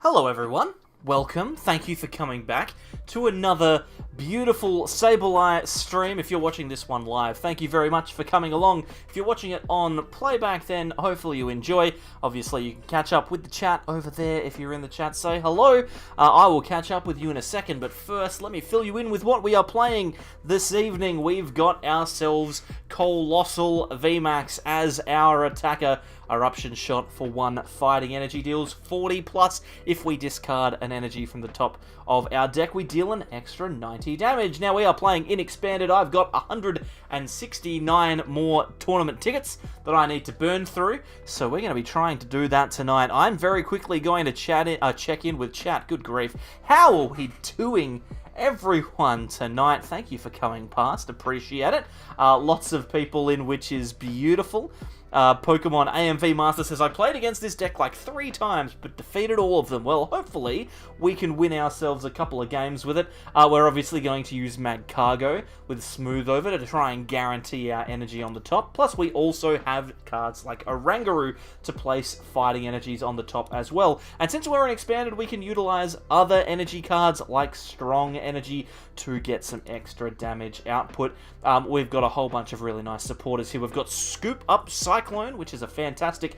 Hello everyone, welcome, thank you for coming back to another beautiful Sableyes stream. If you're watching this one live, thank you very much for coming along. If you're watching it on playback, then hopefully you enjoy. Obviously you can catch up with the chat over there. If you're in the chat, say hello. I will catch up with you in a second, but first let me fill you in with what we are playing this evening. We've got ourselves Coalossal VMAX as our attacker. Eruption shot for 1 fighting energy, deals 40 plus. If we discard an energy from the top of our deck, we deal an extra 90 damage. Now we are playing in Expanded. I've got 169 more tournament tickets that I need to burn through, so we're going to be trying to do that tonight. I'm very quickly going to check in with chat. Good grief. How are we doing, everyone, tonight? Thank you for coming past, appreciate it. Lots of people in, which is beautiful. Pokemon AMV Master says, I played against this deck like 3 times, but defeated all of them. Well, hopefully we can win ourselves a couple of games with it. We're obviously going to use Magcargo with Smooth Over to try and guarantee our energy on the top. Plus, we also have cards like Oranguru to place fighting energies on the top as well. And since we're in Expanded, we can utilize other energy cards like Strong Energy to get some extra damage output. We've got a whole bunch of really nice supporters here. We've got Scoop Up Cyclone, which is a fantastic,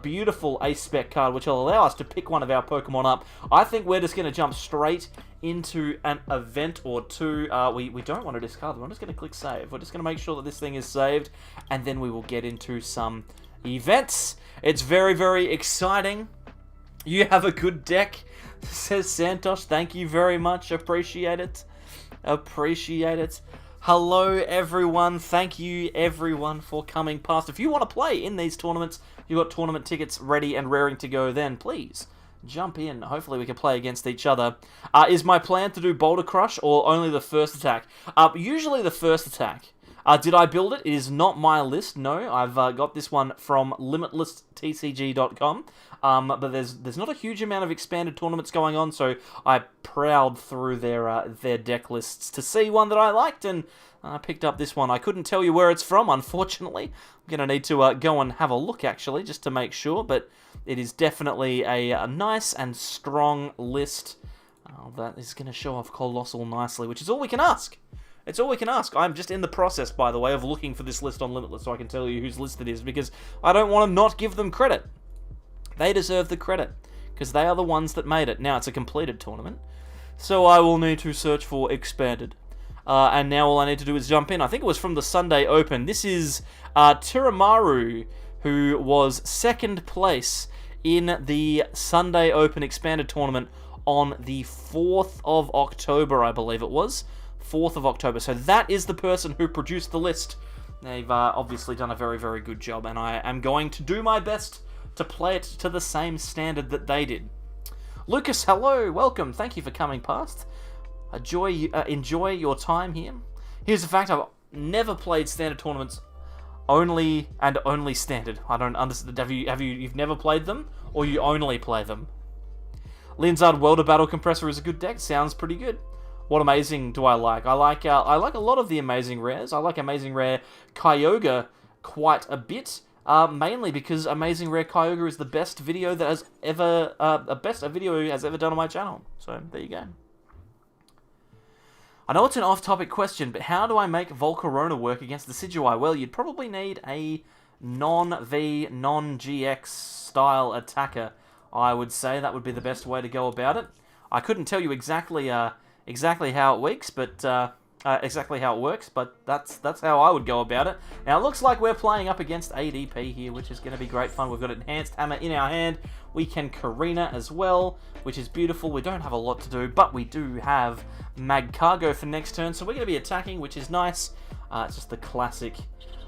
beautiful ace-spec card, which will allow us to pick one of our Pokemon up. I think we're just going to jump straight into an event or two. We don't want to discard them. I'm just going to click save. We're just going to make sure that this thing is saved, and then we will get into some events. It's very, very exciting. You have a good deck, says Santosh. Thank you very much. Appreciate it. Appreciate it. Hello everyone, thank you everyone for coming past. If you want to play in these tournaments, you've got tournament tickets ready and raring to go, then please jump in. Hopefully we can play against each other. Is my plan to do Boulder Crush or only the first attack? Usually the first attack. Did I build it? It is not my list, no. I've got this one from limitlesstcg.com. But there's not a huge amount of Expanded tournaments going on, so I prowled through their deck lists to see one that I liked, and I picked up this one. I couldn't tell you where it's from, unfortunately. I'm going to need to go and have a look, actually, just to make sure, but it is definitely a nice and strong list. That is going to show off Coalossal nicely, which is all we can ask. It's all we can ask. I'm just in the process, by the way, of looking for this list on Limitless so I can tell you whose list it is, because I don't want to not give them credit. They deserve the credit, because they are the ones that made it. Now, it's a completed tournament, so I will need to search for Expanded. And now all I need to do is jump in. I think it was from the Sunday Open. This is Tiramaru, who was 2nd place in the Sunday Open Expanded tournament on the 4th of October, I believe it was. 4th of October. So that is the person who produced the list. They've obviously done a very, very good job, and I am going to do my best to play it to the same standard that they did. Lucas, hello, welcome, thank you for coming past. Enjoy your time here. Here's the fact, I've never played Standard tournaments, only Standard. I don't understand. You've never played them, or you only play them? Linzard Welder Battle Compressor is a good deck, sounds pretty good. What amazing do I like? I like a lot of the amazing rares. I like Amazing Rare Kyogre quite a bit. Mainly because Amazing Rare Kyogre is the best video that has ever, a video has ever done on my channel. So, there you go. I know it's an off-topic question, but how do I make Volcarona work against the Decidueye? Well, you'd probably need a non-V, non-GX style attacker. I would say that would be the best way to go about it. I couldn't tell you exactly how it works, but that's how I would go about it. Now, it looks like we're playing up against ADP here, which is going to be great fun. We've got Enhanced Hammer in our hand. We can Korrina as well, which is beautiful. We don't have a lot to do, but we do have Magcargo for next turn, so we're going to be attacking, which is nice. It's just the classic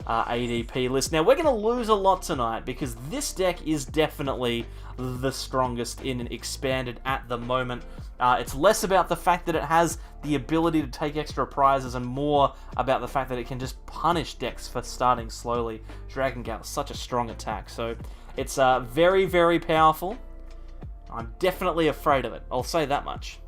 ADP list. Now, we're going to lose a lot tonight, because this deck is definitely the strongest in an Expanded at the moment. It's less about the fact that it has the ability to take extra prizes and more about the fact that it can just punish decks for starting slowly. Dragon Gale is such a strong attack, so it's very, very powerful. I'm definitely afraid of it, I'll say that much.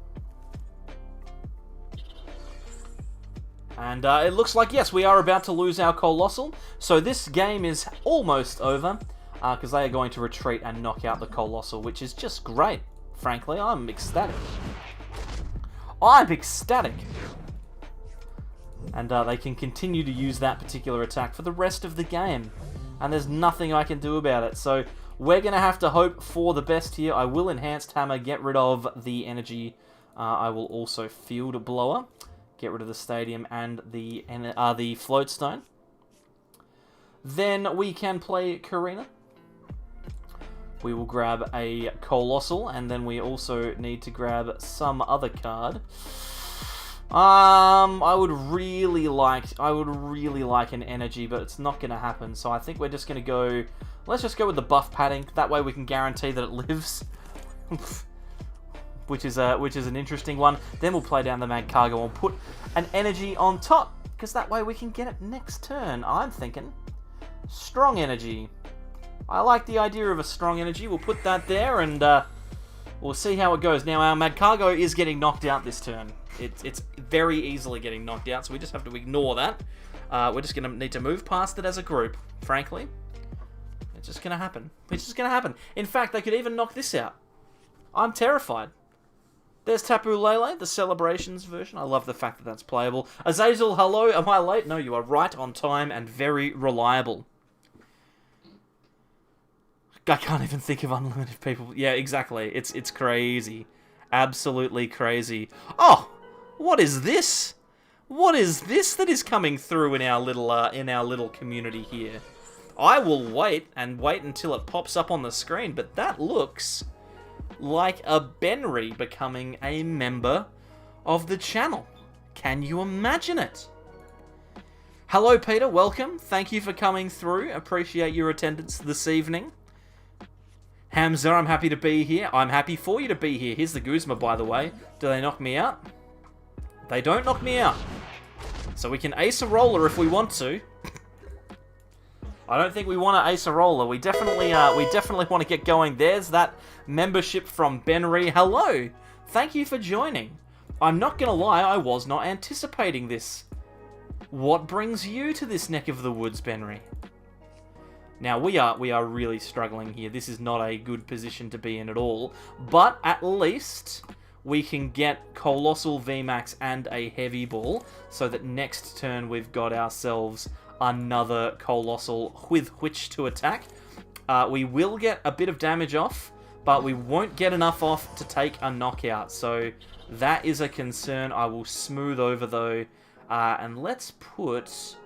And it looks like, yes, we are about to lose our Coalossal, so this game is almost over, because they are going to retreat and knock out the Coalossal, which is just great. frankly. I'm ecstatic. I'm ecstatic. And they can continue to use that particular attack for the rest of the game. And there's nothing I can do about it. So we're going to have to hope for the best here. I will Enhanced Hammer, get rid of the energy. I will also Field Blower, get rid of the Stadium and the Float Stone. Then we can play Korrina. We will grab a Coalossal, and then we also need to grab some other card. I would really like an energy, but it's not going to happen. So I think we're just going to go. Let's just go with the buff padding. That way we can guarantee that it lives, which is an interesting one. Then we'll play down the Magcargo and put an energy on top, because that way we can get it next turn. I'm thinking strong energy. I like the idea of a strong energy. We'll put that there, and we'll see how it goes. Now our Magcargo is getting knocked out this turn. It's very easily getting knocked out, so we just have to ignore that. We're just going to need to move past it as a group, frankly. It's just going to happen. It's just going to happen. In fact, they could even knock this out. I'm terrified. There's Tapu Lele, the Celebrations version. I love the fact that that's playable. Azazel, hello. Am I late? No, you are right on time and very reliable. I can't even think of unlimited people. Yeah, exactly. It's crazy. Absolutely crazy. Oh! What is this? What is this that is coming through in our little community here? I will wait until it pops up on the screen, but that looks like a Benry becoming a member of the channel. Can you imagine it? Hello, Peter. Welcome. Thank you for coming through. Appreciate your attendance this evening. Hamza, I'm happy to be here. I'm happy for you to be here. Here's the Guzma, by the way. Do they knock me out? They don't knock me out. So we can Acerola if we want to. I don't think we want to Acerola. We definitely want to get going. There's that membership from Benry. Hello. Thank you for joining. I'm not going to lie, I was not anticipating this. What brings you to this neck of the woods, Benry? Now, we are really struggling here. This is not a good position to be in at all. But at least we can get Coalossal VMAX and a Heavy Ball, so that next turn we've got ourselves another Coalossal with which to attack. We will get a bit of damage off, but we won't get enough off to take a knockout. So that is a concern. I will smooth over, though. And let's put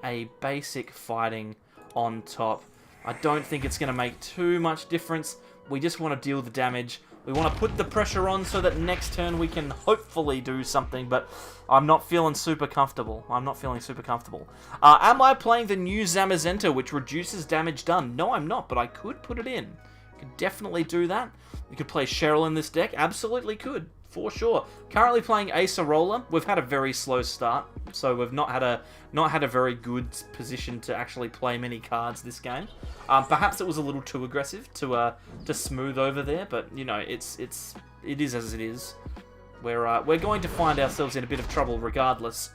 a basic fighting on top. I don't think it's going to make too much difference. We just want to deal the damage. We want to put the pressure on so that next turn we can hopefully do something, but I'm not feeling super comfortable. I'm not feeling super comfortable. Am I playing the new Zamazenta, which reduces damage done? No, I'm not, but I could put it in. Could definitely do that. You could play Cheryl in this deck. Absolutely could. For sure. Currently playing Acerola. We've had a very slow start, so we've not had a very good position to actually play many cards this game. Perhaps it was a little too aggressive to smooth over there, but you know, it is as it is. We're going to find ourselves in a bit of trouble regardless.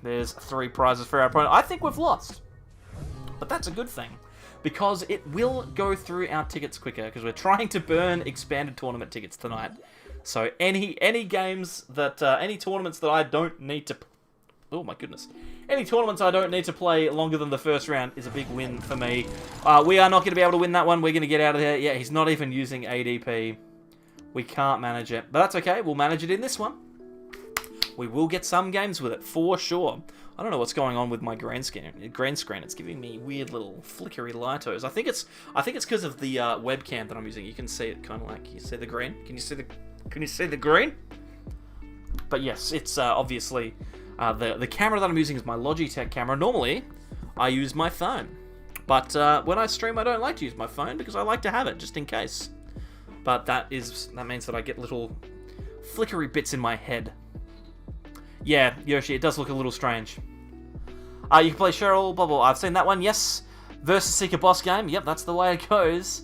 There's 3 prizes for our opponent. I think we've lost, but that's a good thing, because it will go through our tickets quicker, because we're trying to burn expanded tournament tickets tonight. So any games that any tournaments that I don't need to, oh my goodness, any tournaments I don't need to play longer than the first round is a big win for me. We are not going to be able to win that one. We're going to get out of there. Yeah, he's not even using ADP. We can't manage it, but that's okay. We'll manage it in this one. We will get some games with it for sure. I don't know what's going on with my green screen. It's giving me weird little flickery lightos. I think it's because of the webcam that I'm using. You can see it kind of like, you see the green? Can you see the green? But yes, it's obviously the camera that I'm using is my Logitech camera. Normally, I use my phone, but when I stream, I don't like to use my phone because I like to have it just in case. But that means that I get little flickery bits in my head. Yeah, Yoshi, it does look a little strange. You can play Cheryl, blah, blah, blah. I've seen that one, yes. Versus Seeker boss game. Yep, that's the way it goes.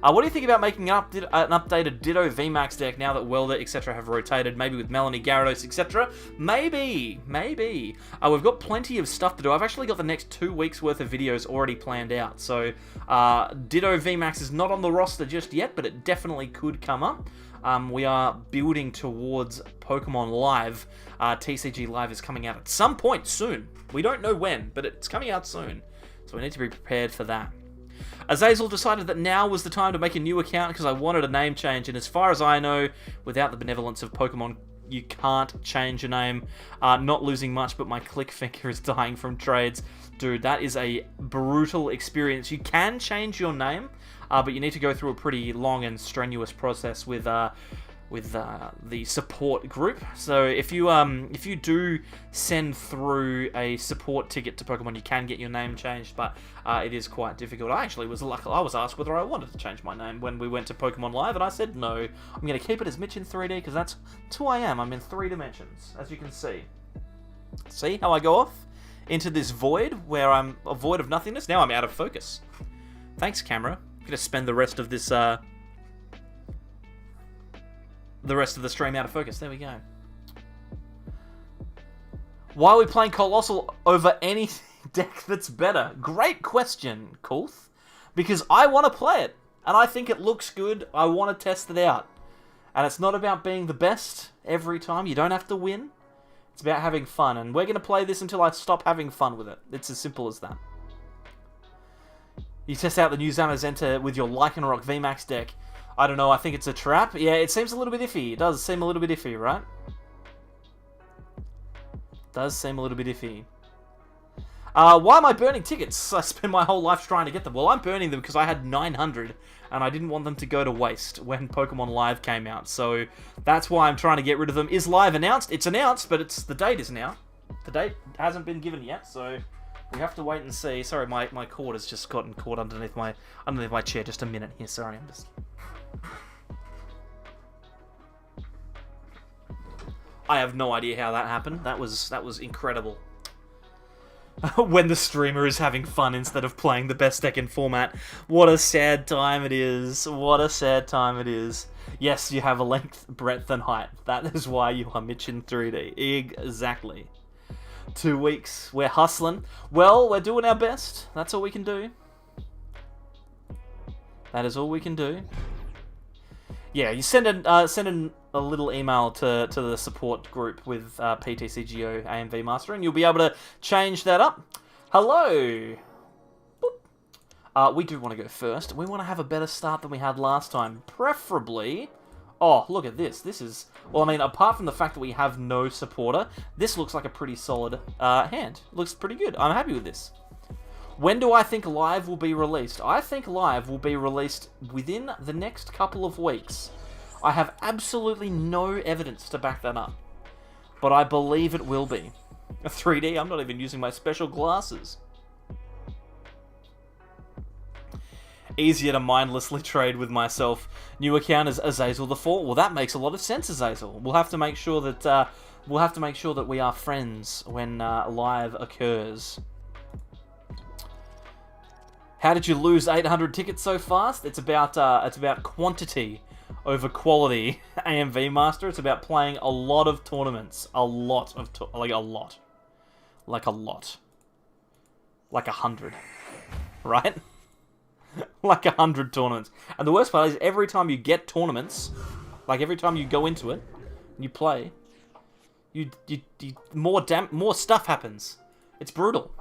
What do you think about making an updated Ditto VMAX deck now that Welder, etc. have rotated? Maybe with Melanie, Gyarados, etc.? Maybe. We've got plenty of stuff to do. I've actually got the next 2 weeks worth of videos already planned out. So, Ditto VMAX is not on the roster just yet, but it definitely could come up. We are building towards Pokemon Live. TCG Live is coming out at some point soon. We don't know when, but it's coming out soon. So we need to be prepared for that. Azazel decided that now was the time to make a new account because I wanted a name change, and as far as I know, without the benevolence of Pokemon, you can't change your name. Not losing much, but my click finger is dying from trades. Dude, that is a brutal experience. You can change your name, but you need to go through a pretty long and strenuous process with the support group. So if you do send through a support ticket to Pokemon, you can get your name changed, but it is quite difficult. I actually was lucky. I was asked whether I wanted to change my name when we went to Pokemon Live, and I said no. I'm going to keep it as Mitch in 3D because that's who I am. I'm in 3 dimensions, as you can see. See how I go off into this void where I'm a void of nothingness? Now I'm out of focus. Thanks, camera. I'm going to spend the rest of this the stream out of focus. There we go. Why are we playing Coalossal over any deck that's better? Great question, Kulth. Because I want to play it. And I think it looks good. I want to test it out. And it's not about being the best every time. You don't have to win. It's about having fun. And we're going to play this until I stop having fun with it. It's as simple as that. You test out the new Zamazenta with your Lycanroc VMAX deck. I don't know, I think it's a trap. Yeah, it seems a little bit iffy. It does seem a little bit iffy, right? Does seem a little bit iffy. Why am I burning tickets? I spent my whole life trying to get them. Well, I'm burning them because I had 900, and I didn't want them to go to waste when Pokemon Live came out. So that's why I'm trying to get rid of them. Is Live announced? It's announced, but the date is now. The date hasn't been given yet, so we have to wait and see. Sorry, my cord has just gotten caught underneath my chair. Just a minute here. Sorry, I'm just... I have no idea how that happened. That was incredible. When the streamer is having fun instead of playing the best deck in format. What a sad time it is. What a sad time it is. Yes, you have a length, breadth, and height. That is why you are Mitch in 3D. Exactly. 2 weeks. We're hustling. Well, we're doing our best. That's all we can do. That is all we can do. Yeah, you send in a little email to the support group with PTCGO AMV Master, and you'll be able to change that up. Hello! We do want to go first. We want to have a better start than we had last time. Preferably... Oh, look at this. This is... Well, I mean, apart from the fact that we have no supporter, this looks like a pretty solid hand. Looks pretty good. I'm happy with this. When do I think Live will be released? I think Live will be released within the next couple of weeks. I have absolutely no evidence to back that up. But I believe it will be. 3D, I'm not even using my special glasses. Easier to mindlessly trade with myself. New account is Azazel the 4. Well, that makes a lot of sense, Azazel. We'll have to make sure that we are friends when Live occurs. How did you lose 800 tickets so fast? It's about quantity over quality, AMV Master. It's about playing a lot of tournaments. Like 100. Right? Like 100 tournaments. And the worst part is every time you get tournaments, like every time you go into it, you play, more stuff happens. It's brutal.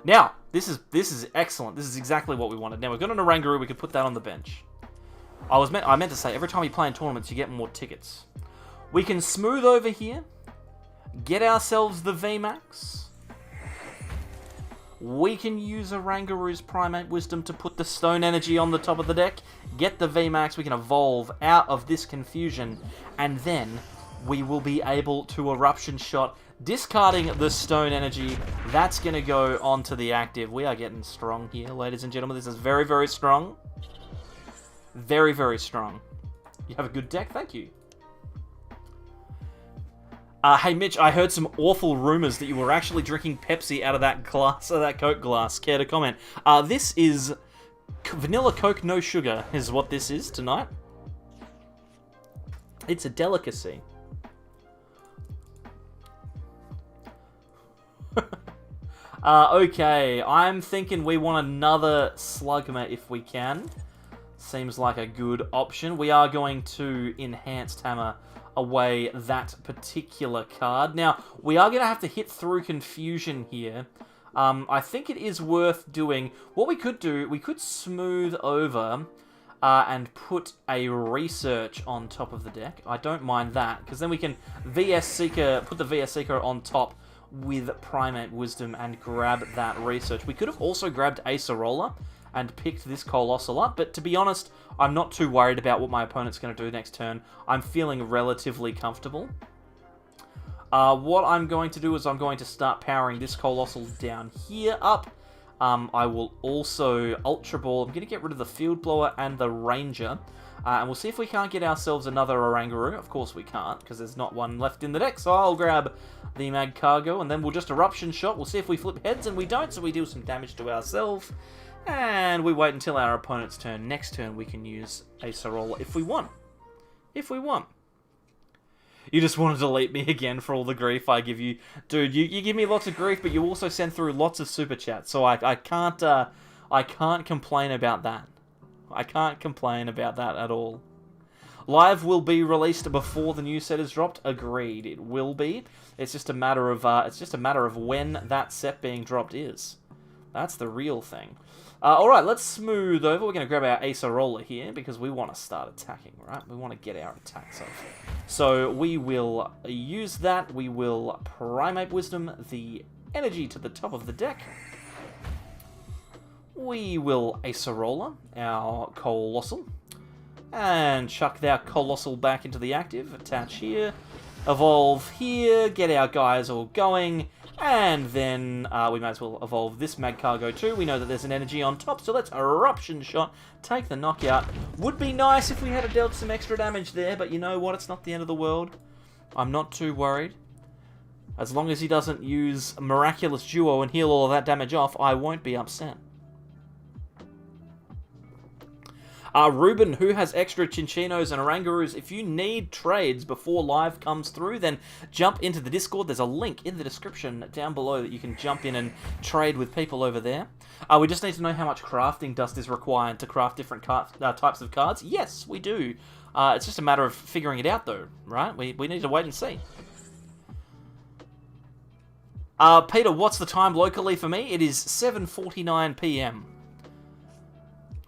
Now, this is excellent. This is exactly what we wanted. Now, we've got an Oranguru. We could put that on the bench. I meant to say, every time you play in tournaments, you get more tickets. We can smooth over here. Get ourselves the VMAX. We can use Oranguru's Primate Wisdom to put the Stone Energy on the top of the deck. Get the VMAX. We can evolve out of this confusion. And then we will be able to Eruption Shot. Discarding the Stone Energy, that's going to go onto the active. We are getting strong here, ladies and gentlemen. This is very, very strong. Very, very strong. You have a good deck, thank you. Hey Mitch, I heard some awful rumors that you were actually drinking Pepsi out of that glass, that Coke glass. Care to comment? This is Vanilla Coke, no sugar is what this is tonight. It's a delicacy. Okay, I'm thinking we want another Slugma if we can. Seems like a good option. We are going to Enhanced Hammer away that particular card. Now, we are going to have to hit through Confusion here. I think it is worth doing. What we could do, we could smooth over and put a Research on top of the deck. I don't mind that, because then we can VS Seeker, put the VS Seeker on top with Primate Wisdom and grab that Research. We could have also grabbed Acerola and picked this Coalossal up, but to be honest, I'm not too worried about what my opponent's going to do next turn. I'm feeling relatively comfortable. What I'm going to do is I'm going to start powering this Coalossal down here up. I will also Ultra Ball. I'm going to get rid of the Field Blower and the Ranger. And we'll see if we can't get ourselves another Oranguru. Of course we can't, because there's not one left in the deck. So I'll grab the Magcargo, and then we'll just Eruption Shot. We'll see if we flip heads, and we don't, so we deal some damage to ourselves. And we wait until our opponent's turn. Next turn we can use Acerola if we want. If we want. You just want to delete me again for all the grief I give you. Dude, you give me lots of grief, but you also send through lots of Super Chats, so I can't complain about that. I can't complain about that at all. Live will be released before the new set is dropped. Agreed, it will be. It's just a matter of when that set being dropped is. That's the real thing. All right, let's smooth over. We're going to grab our Acerola here because we want to start attacking, right? We want to get our attacks off. So we will use that. We will Primate Wisdom the energy to the top of the deck. We will Acerola our Coalossal and chuck our Coalossal back into the active. Attach here, evolve here, get our guys all going. And then we might as well evolve this Magcargo too. We know that there's an energy on top, so let's Eruption Shot, take the knockout. Would be nice if we had dealt some extra damage there, but you know what? It's not the end of the world. I'm not too worried. As long as he doesn't use Miraculous Duo and heal all of that damage off, I won't be upset. Ruben, who has extra Chinchinos and Orangurus, if you need trades before live comes through, then jump into the Discord. There's a link in the description down below that you can jump in and trade with people over there. We just need to know how much crafting dust is required to craft different types of cards. Yes, we do. It's just a matter of figuring it out, though, right? We need to wait and see. Peter, what's the time locally for me? It is 7:49 PM.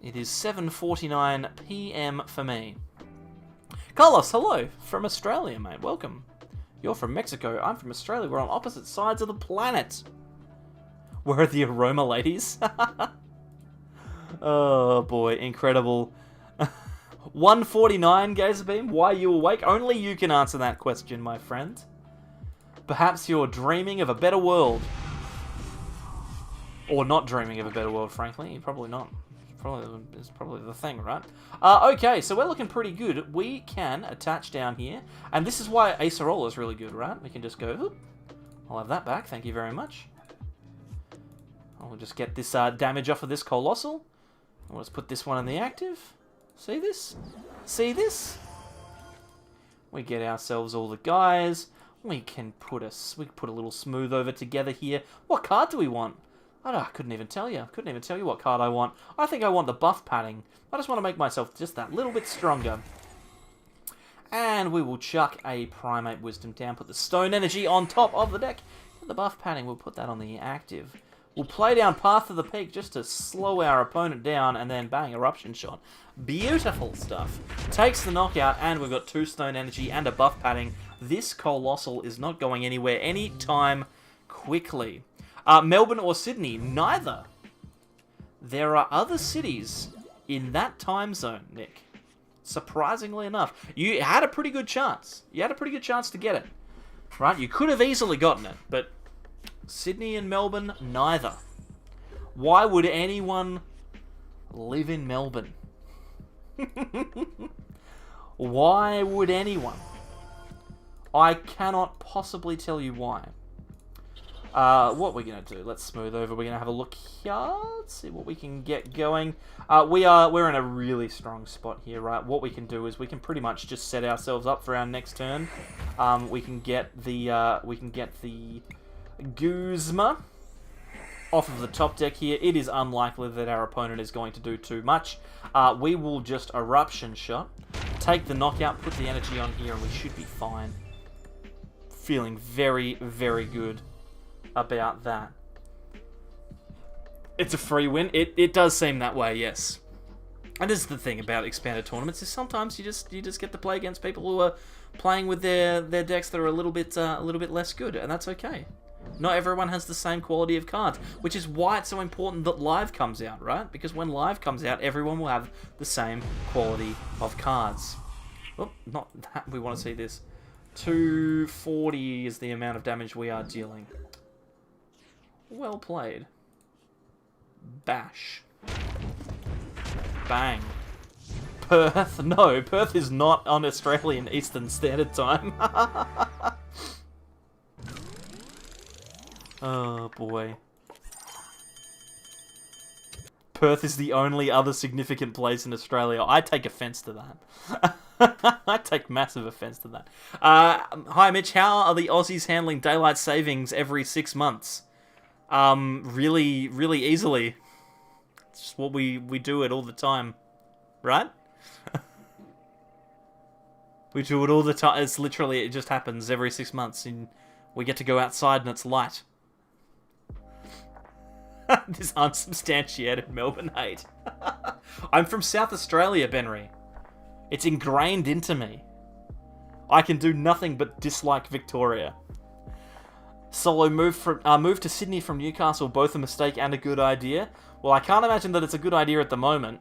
It is 7:49 PM for me. Carlos, hello, from Australia, mate. Welcome. You're from Mexico. I'm from Australia. We're on opposite sides of the planet. Where are the aroma ladies? Oh, boy. Incredible. 1:49, Gazerbeam. Why are you awake? Only you can answer that question, my friend. Perhaps you're dreaming of a better world. Or not dreaming of a better world, frankly. You're probably not. Is probably the thing, right? Okay, so we're looking pretty good. We can attach down here, and this is why Acerola is really good, right? We can just go, whoop. I'll have that back, thank you very much. I'll just get this damage off of this Coalossal. We'll just put this one in the active. See this? See this? We get ourselves all the guys. We can put a little smooth over together here. What card do we want? I couldn't even tell you. Couldn't even tell you what card I want. I think I want the buff padding. I just want to make myself just that little bit stronger. And we will chuck a Primate Wisdom down. Put the Stone Energy on top of the deck. The buff padding, we'll put that on the active. We'll play down Path of the Peak just to slow our opponent down. And then bang, Eruption Shot. Beautiful stuff. Takes the knockout. And we've got 2 Stone Energy and a buff padding. This Coalossal is not going anywhere anytime quickly. Melbourne or Sydney? Neither. There are other cities in that time zone, Nick. Surprisingly enough. You had a pretty good chance. You had a pretty good chance to get it. Right? You could have easily gotten it, but Sydney and Melbourne, neither. Why would anyone live in Melbourne? Why would anyone? I cannot possibly tell you why. What we're gonna do? Let's smooth over. We're gonna have a look here. Let's see what we can get going. We're in a really strong spot here, right? What we can do is we can pretty much just set ourselves up for our next turn. We can get the Guzma off of the top deck here. It is unlikely that our opponent is going to do too much. We will just Eruption Shot, take the knockout, put the energy on here, and we should be fine. Feeling very, very good about that. It's a free win. It does seem that way, yes. And this is the thing about expanded tournaments, is sometimes you just get to play against people who are playing with their decks that are a little bit less good, and that's okay. Not everyone has the same quality of cards, which is why it's so important that Live comes out, right? Because when Live comes out, everyone will have the same quality of cards. Oh, not that. We want to see this. 240 is the amount of damage we are dealing. Well played. Bash. Bang. Perth? No, Perth is not on Australian Eastern Standard Time. Oh boy. Perth is the only other significant place in Australia. I take offence to that. I take massive offence to that. Hi Mitch, how are the Aussies handling daylight savings every 6 months? Really, really easily. It's just what we do it all the time. Right? We do it all the time. It's literally, it just happens every 6 months. And we get to go outside and it's light. This unsubstantiated Melbourne hate. I'm from South Australia, Benry. It's ingrained into me. I can do nothing but dislike Victoria. Solo move to Sydney from Newcastle, both a mistake and a good idea. Well, I can't imagine that it's a good idea at the moment.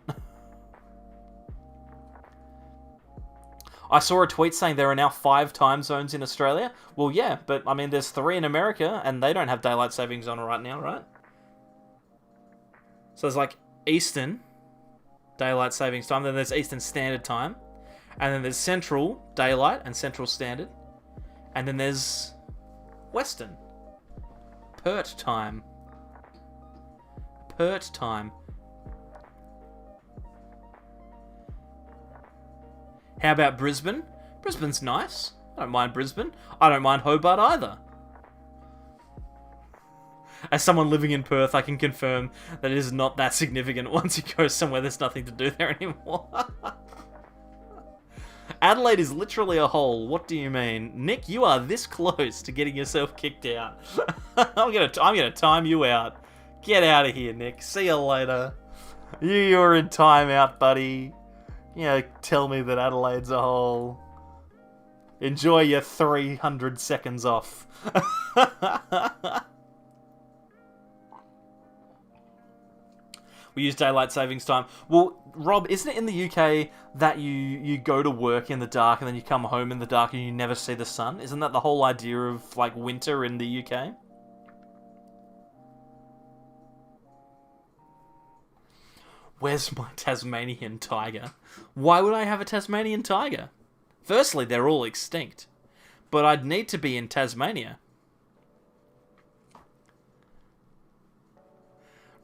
I saw a tweet saying there are now 5 time zones in Australia. Well, yeah, but I mean, there's 3 in America, and they don't have daylight savings on right now, right? So there's like Eastern Daylight Savings Time, then there's Eastern Standard Time, and then there's Central Daylight and Central Standard, and then there's Western Pert Time. Pert Time. How about Brisbane? Brisbane's nice. I don't mind Brisbane. I don't mind Hobart either. As someone living in Perth, I can confirm that it is not that significant once you go somewhere there's nothing to do there anymore. Adelaide is literally a hole. What do you mean? Nick, you are this close to getting yourself kicked out. I'm gonna time you out. Get out of here, Nick. See you later. You're in timeout, buddy. You know, tell me that Adelaide's a hole. Enjoy your 300 seconds off. We use daylight savings time. Well, Rob, isn't it in the UK that you go to work in the dark and then you come home in the dark and you never see the sun? Isn't that the whole idea of, like, winter in the UK? Where's my Tasmanian tiger? Why would I have a Tasmanian tiger? Firstly, they're all extinct. But I'd need to be in Tasmania.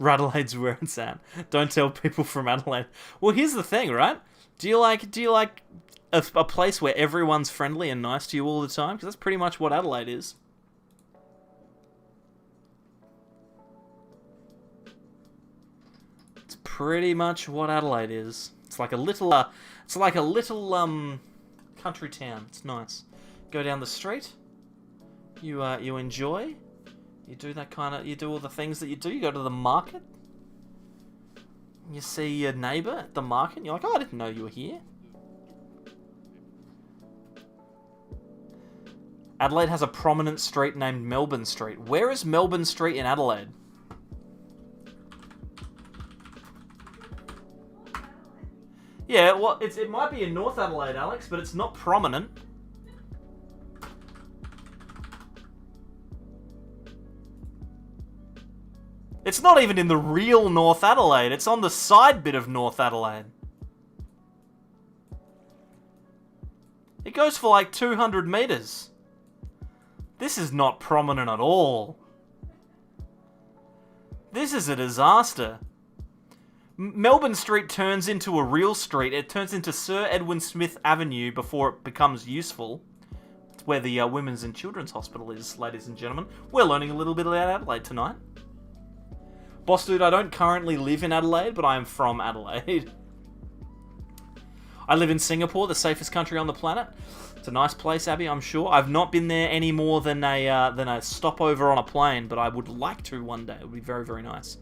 Adelaide's where it's at. Don't tell people from Adelaide. Well, here's the thing, right? Do you like a place where everyone's friendly and nice to you all the time? Because that's pretty much what Adelaide is. It's pretty much what Adelaide is. It's like a little country town. It's nice. Go down the street. You enjoy. You do that kind of... You do all the things that you do. You go to the market. You see your neighbour at the market. And you're like, oh, I didn't know you were here. Adelaide has a prominent street named Melbourne Street. Where is Melbourne Street in Adelaide? Yeah, well, it might be in North Adelaide, Alex, but it's not prominent. It's not even in the real North Adelaide. It's on the side bit of North Adelaide. It goes for like 200 metres. This is not prominent at all. This is a disaster. Melbourne Street turns into a real street. It turns into Sir Edwin Smith Avenue before it becomes useful. It's where the Women's and Children's Hospital is, ladies and gentlemen. We're learning a little bit about Adelaide tonight. Boss dude, I don't currently live in Adelaide, but I am from Adelaide. I live in Singapore, the safest country on the planet. It's a nice place, Abby, I'm sure. I've not been there any more than a stopover on a plane, but I would like to one day. It would be very, very nice.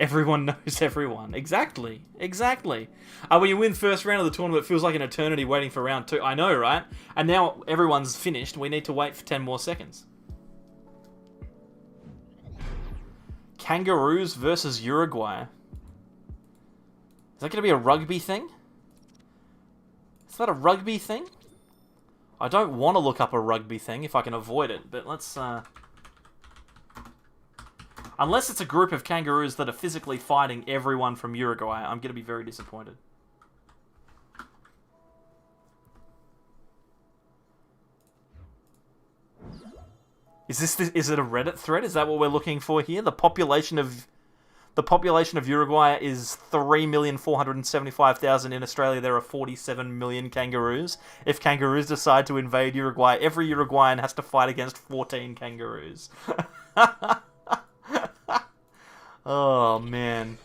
Everyone knows everyone. Exactly. Exactly. When you win first round of the tournament, it feels like an eternity waiting for round 2. I know, right? And now everyone's finished. We need to wait for 10 more seconds. Kangaroos versus Uruguay. Is that going to be a rugby thing? Is that a rugby thing? I don't want to look up a rugby thing if I can avoid it, but let's... Unless it's a group of kangaroos that are physically fighting everyone from Uruguay, I'm going to be very disappointed. Is it a Reddit thread? Is that what we're looking for here? The population of Uruguay is 3,475,000. In Australia, there are 47 million kangaroos. If kangaroos decide to invade Uruguay, every Uruguayan has to fight against 14 kangaroos. Oh, man.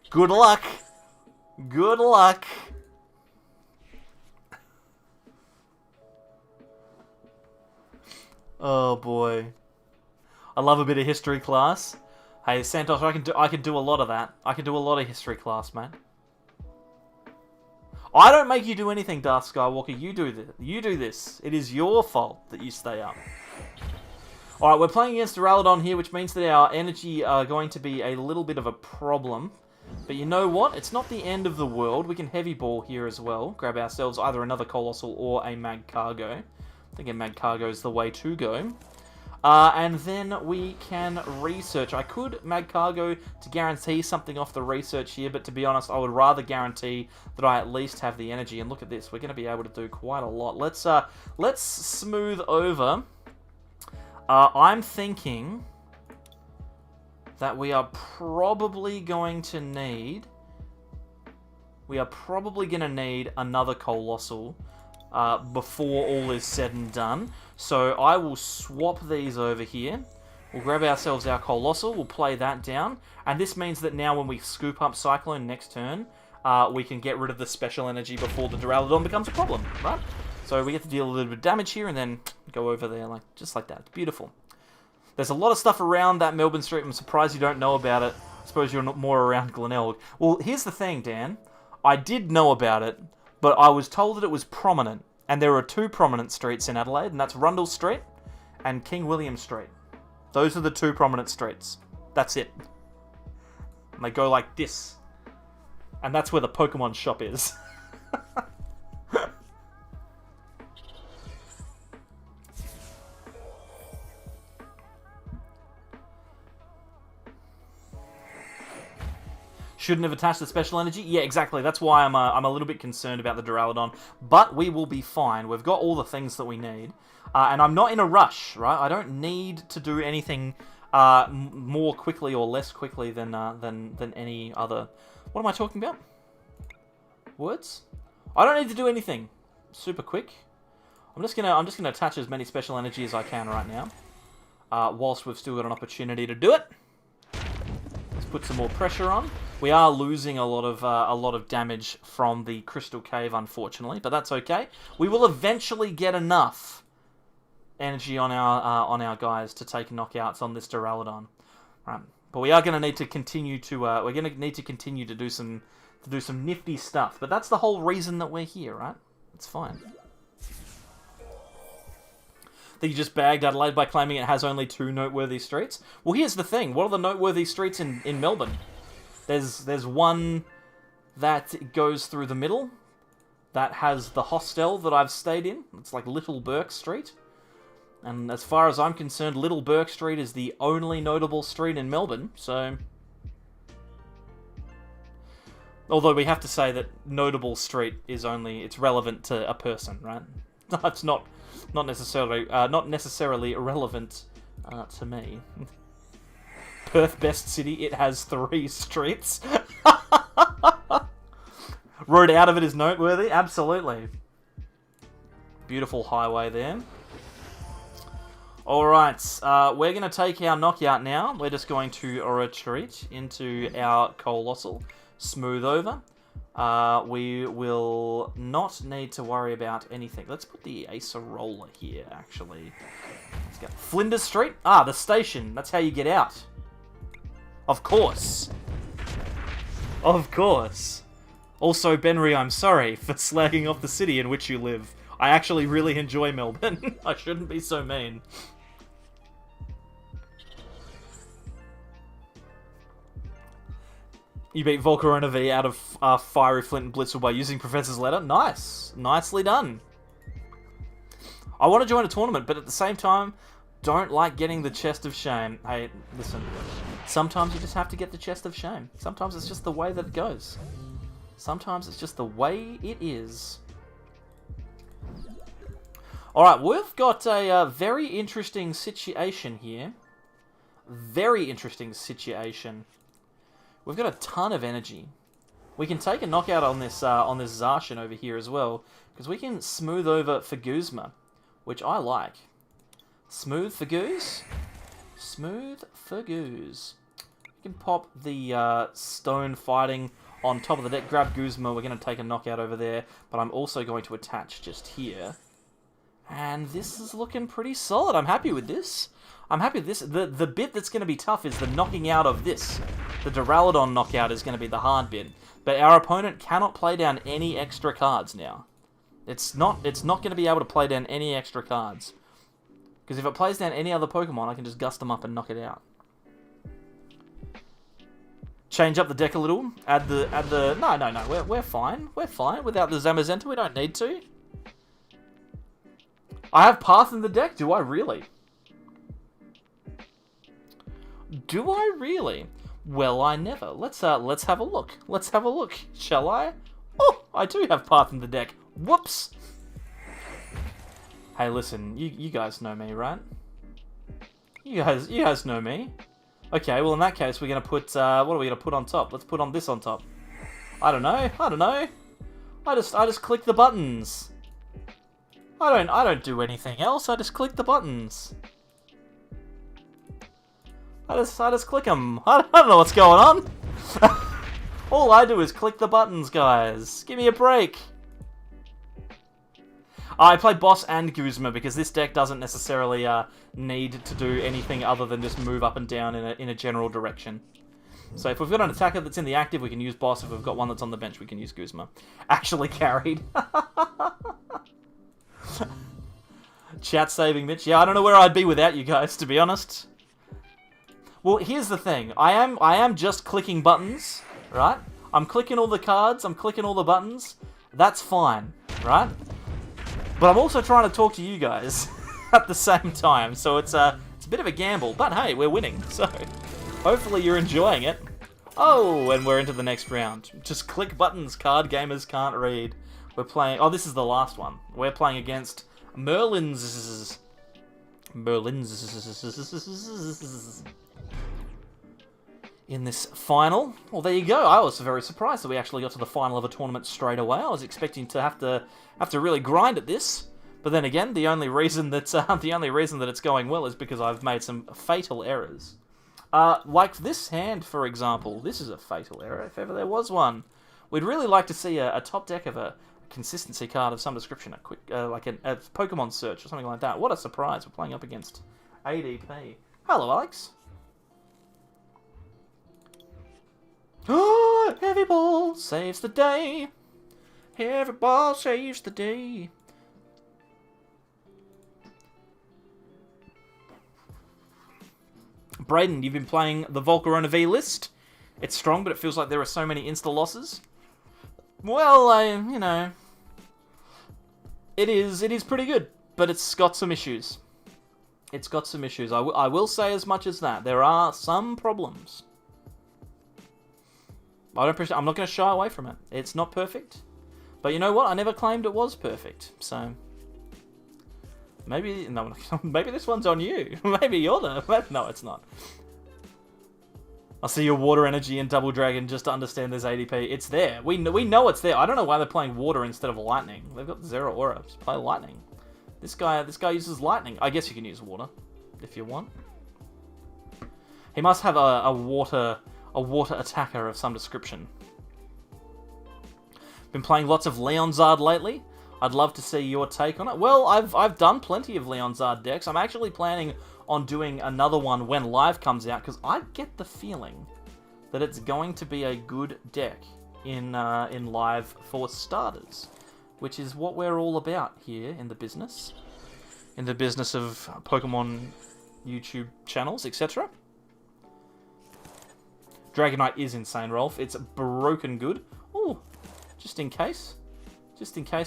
Good luck. Good luck. Oh, boy. I love a bit of history class. Hey, Santos, I can do a lot of that. I can do a lot of history class, man. I don't make you do anything, Darth Skywalker. You do this. You do this. It is your fault that you stay up. Alright, we're playing against Duraludon here, which means that our energy are going to be a little bit of a problem. But you know what? It's not the end of the world. We can Heavy Ball here as well. Grab ourselves either another Coalossal or a Magcargo. I think a Magcargo is the way to go. And then we can research. I could Magcargo to guarantee something off the research here, but to be honest, I would rather guarantee that I at least have the energy. And look at this. We're going to be able to do quite a lot. Let's smooth over... I'm thinking that we are probably going to need... another Coalossal before all is said and done. So I will swap these over here. We'll grab ourselves our Coalossal, we'll play that down. And this means that now when we scoop up Cyclone next turn, we can get rid of the special energy before the Duraludon becomes a problem, right? So we get to deal a little bit of damage here and then go over there just like that. It's beautiful. There's a lot of stuff around that Melbourne Street. I'm surprised you don't know about it. I suppose you're not more around Glenelg. Well, here's the thing, Dan. I did know about it, but I was told that it was prominent. And there are 2 prominent streets in Adelaide, and that's Rundle Street and King William Street. Those are the 2 prominent streets. That's it. And they go like this. And that's where the Pokemon shop is. Shouldn't have attached the special energy? Yeah, exactly. That's why I'm a little bit concerned about the Duraludon. But we will be fine. We've got all the things that we need. And I'm not in a rush, right? I don't need to do anything more quickly or less quickly than any other... What am I talking about? Words? I don't need to do anything super quick. I'm just gonna attach as many special energy as I can right now. Whilst we've still got an opportunity to do it. Let's put some more pressure on. We are losing a lot of damage from the Crystal Cave, unfortunately, but that's okay. We will eventually get enough energy on our guys to take knockouts on this Duraludon. Right. But we are going to need to continue to do some nifty stuff. But that's the whole reason that we're here, right? It's fine. That you just bagged Adelaide by claiming it has only 2 noteworthy streets? Well, here's the thing. What are the noteworthy streets in Melbourne? There's one that goes through the middle that has the hostel that I've stayed in. It's like Little Burke Street. And as far as I'm concerned, Little Burke Street is the only notable street in Melbourne, so... Although we have to say that notable street is only... It's relevant to a person, right? It's not not necessarily irrelevant to me. Perth, best city. It has 3 streets. Road out of it is noteworthy. Absolutely. Beautiful highway there. Alright, we're going to take our knockout now. We're just going to retreat into our Coalossal. Smooth over. We will not need to worry about anything. Let's put the Acerola here, actually. Let's go. Flinders Street? Ah, the station. That's how you get out. Of course. Of course. Also, Benry, I'm sorry for slagging off the city in which you live. I actually really enjoy Melbourne. I shouldn't be so mean. You beat Volcarona V out of Fiery Flint and Blitzle by using Professor's Letter. Nice. Nicely done. I want to join a tournament, but at the same time, don't like getting the Chest of Shame. Hey, listen. Sometimes you just have to get the Chest of Shame. Sometimes it's just the way that it goes. Sometimes it's just the way it is. Alright, we've got a very interesting situation here. Very interesting situation. We've got a ton of energy. We can take a knockout on this Zacian over here as well, because we can smooth over for Guzma, which I like. Smooth for Goose. Smooth for Goose. We can pop the stone fighting on top of the deck. Grab Guzma. We're going to take a knockout over there, but I'm also going to attach just here. And this is looking pretty solid. I'm happy with this. I'm happy with this. The bit that's going to be tough is the knocking out of this. The Duraludon knockout is going to be the hard bit. But our opponent cannot play down any extra cards now. It's not going to be able to play down any extra cards. Because if it plays down any other Pokemon, I can just gust them up and knock it out. Change up the deck a little. Add the... No. We're fine. We're fine. Without the Zamazenta, we don't need to. I have Path in the deck? Do I really? Do I really? Well, I never. Let's have a look. Let's have a look. Shall I? Oh, I do have Path in the deck. Whoops. Hey, listen. You guys know me, right? You guys know me. Okay, well in that case we're gonna put what are we gonna put on top? Let's put on this on top. I don't know. I just click the buttons. I don't do anything else. I just click the buttons. I just click them. I don't know what's going on. All I do is click the buttons, guys. Give me a break. I play Boss and Guzma because this deck doesn't necessarily need to do anything other than just move up and down in a general direction. So if we've got an attacker that's in the active, we can use Boss. If we've got one that's on the bench, we can use Guzma. Actually carried. Chat saving Mitch. Yeah, I don't know where I'd be without you guys, to be honest. Well, here's the thing. I am just clicking buttons, right? I'm clicking all the cards. I'm clicking all the buttons. That's fine, right? But I'm also trying to talk to you guys at the same time, so it's a bit of a gamble. But hey, we're winning, so hopefully you're enjoying it. Oh, and we're into the next round. Just click buttons, card gamers can't read. We're playing... Oh, this is the last one. We're playing against Merlin's... in this final. Well, there you go. I was very surprised that we actually got to the final of a tournament straight away. I was expecting to have to really grind at this. But then again, the only reason that it's going well is because I've made some fatal errors. Like this hand, for example. This is a fatal error, if ever there was one. We'd really like to see a top deck of a consistency card of some description, like a Pokemon search or something like that. What a surprise! We're playing up against ADP. Hello, Alex. Heavy Ball saves the day. Heavy Ball saves the day. Brayden, you've been playing the Volcarona V list. It's strong, but it feels like there are so many insta-losses. Well, you know... It is pretty good, but it's got some issues. It's got some issues. I will say as much as that. There are some problems. I'm not going to shy away from it. It's not perfect. But you know what? I never claimed it was perfect. So, Maybe, no, maybe this one's on you. Maybe you're the... No, it's not. I see your water energy in Double Dragon just to understand there's ADP. It's there. We know it's there. I don't know why they're playing water instead of lightning. They've got 0 aura. Just play lightning. This guy uses lightning. I guess you can use water if you want. He must have a water attacker of some description. Been playing lots of Leonzard lately. I'd love to see your take on it. Well, I've done plenty of Leonzard decks. I'm actually planning on doing another one when Live comes out, because I get the feeling that it's going to be a good deck in Live for starters, which is what we're all about here in the business of Pokemon YouTube channels, etc. Dragonite is insane, Rolf. It's broken good. Ooh, just in case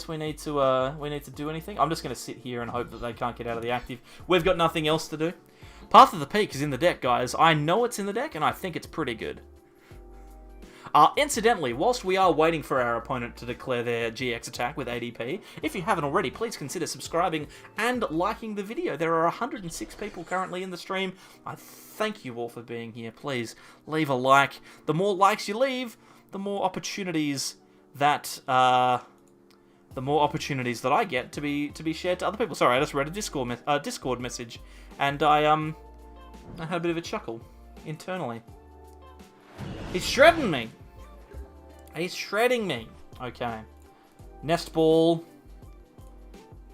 we need to do anything. I'm just going to sit here and hope that they can't get out of the active. We've got nothing else to do. Path of the Peak is in the deck, guys. I know it's in the deck, and I think it's pretty good. Incidentally, whilst we are waiting for our opponent to declare their GX attack with ADP, if you haven't already, please consider subscribing and liking the video. There are 106 people currently in the stream. I thank you all for being here. Please leave a like. The more likes you leave, the more opportunities that I get to be shared to other people. Sorry, I just read a Discord message, and I had a bit of a chuckle internally. He's shredding me. He's shredding me. Okay. Nest Ball.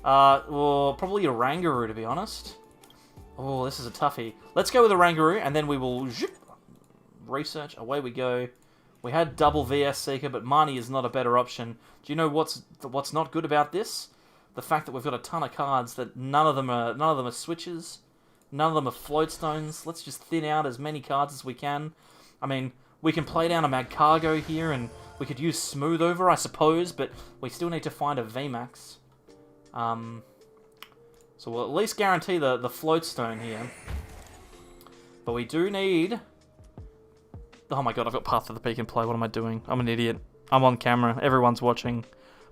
Well, probably Oranguru, to be honest. Oh, this is a toughie. Let's go with Oranguru, and then we will research. Away we go. We had double VS Seeker, but Marnie is not a better option. Do you know what's not good about this? The fact that we've got a ton of cards that none of them are switches, none of them are floatstones. Let's just thin out as many cards as we can. I mean, we can play down a Magcargo here, and we could use Smooth Over, I suppose, but we still need to find a VMAX. So we'll at least guarantee the floatstone here. But we do need... Oh my god, I've got Path of the Peak in play. What am I doing? I'm an idiot. I'm on camera. Everyone's watching.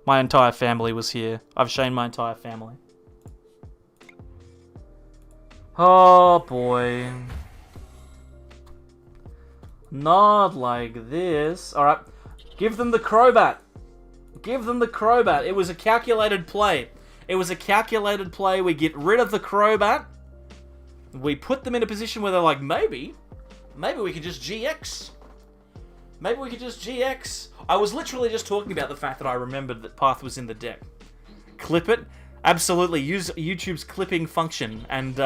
My entire family was here. I've shamed my entire family. Oh boy. Not like this. Alright. Give them the Crobat. Give them the Crobat. It was a calculated play. It was a calculated play. We get rid of the Crobat. We put them in a position where they're like, maybe we could just GX. Maybe we could just GX. I was literally just talking about the fact that I remembered that Path was in the deck. Clip it. Absolutely. Use YouTube's clipping function and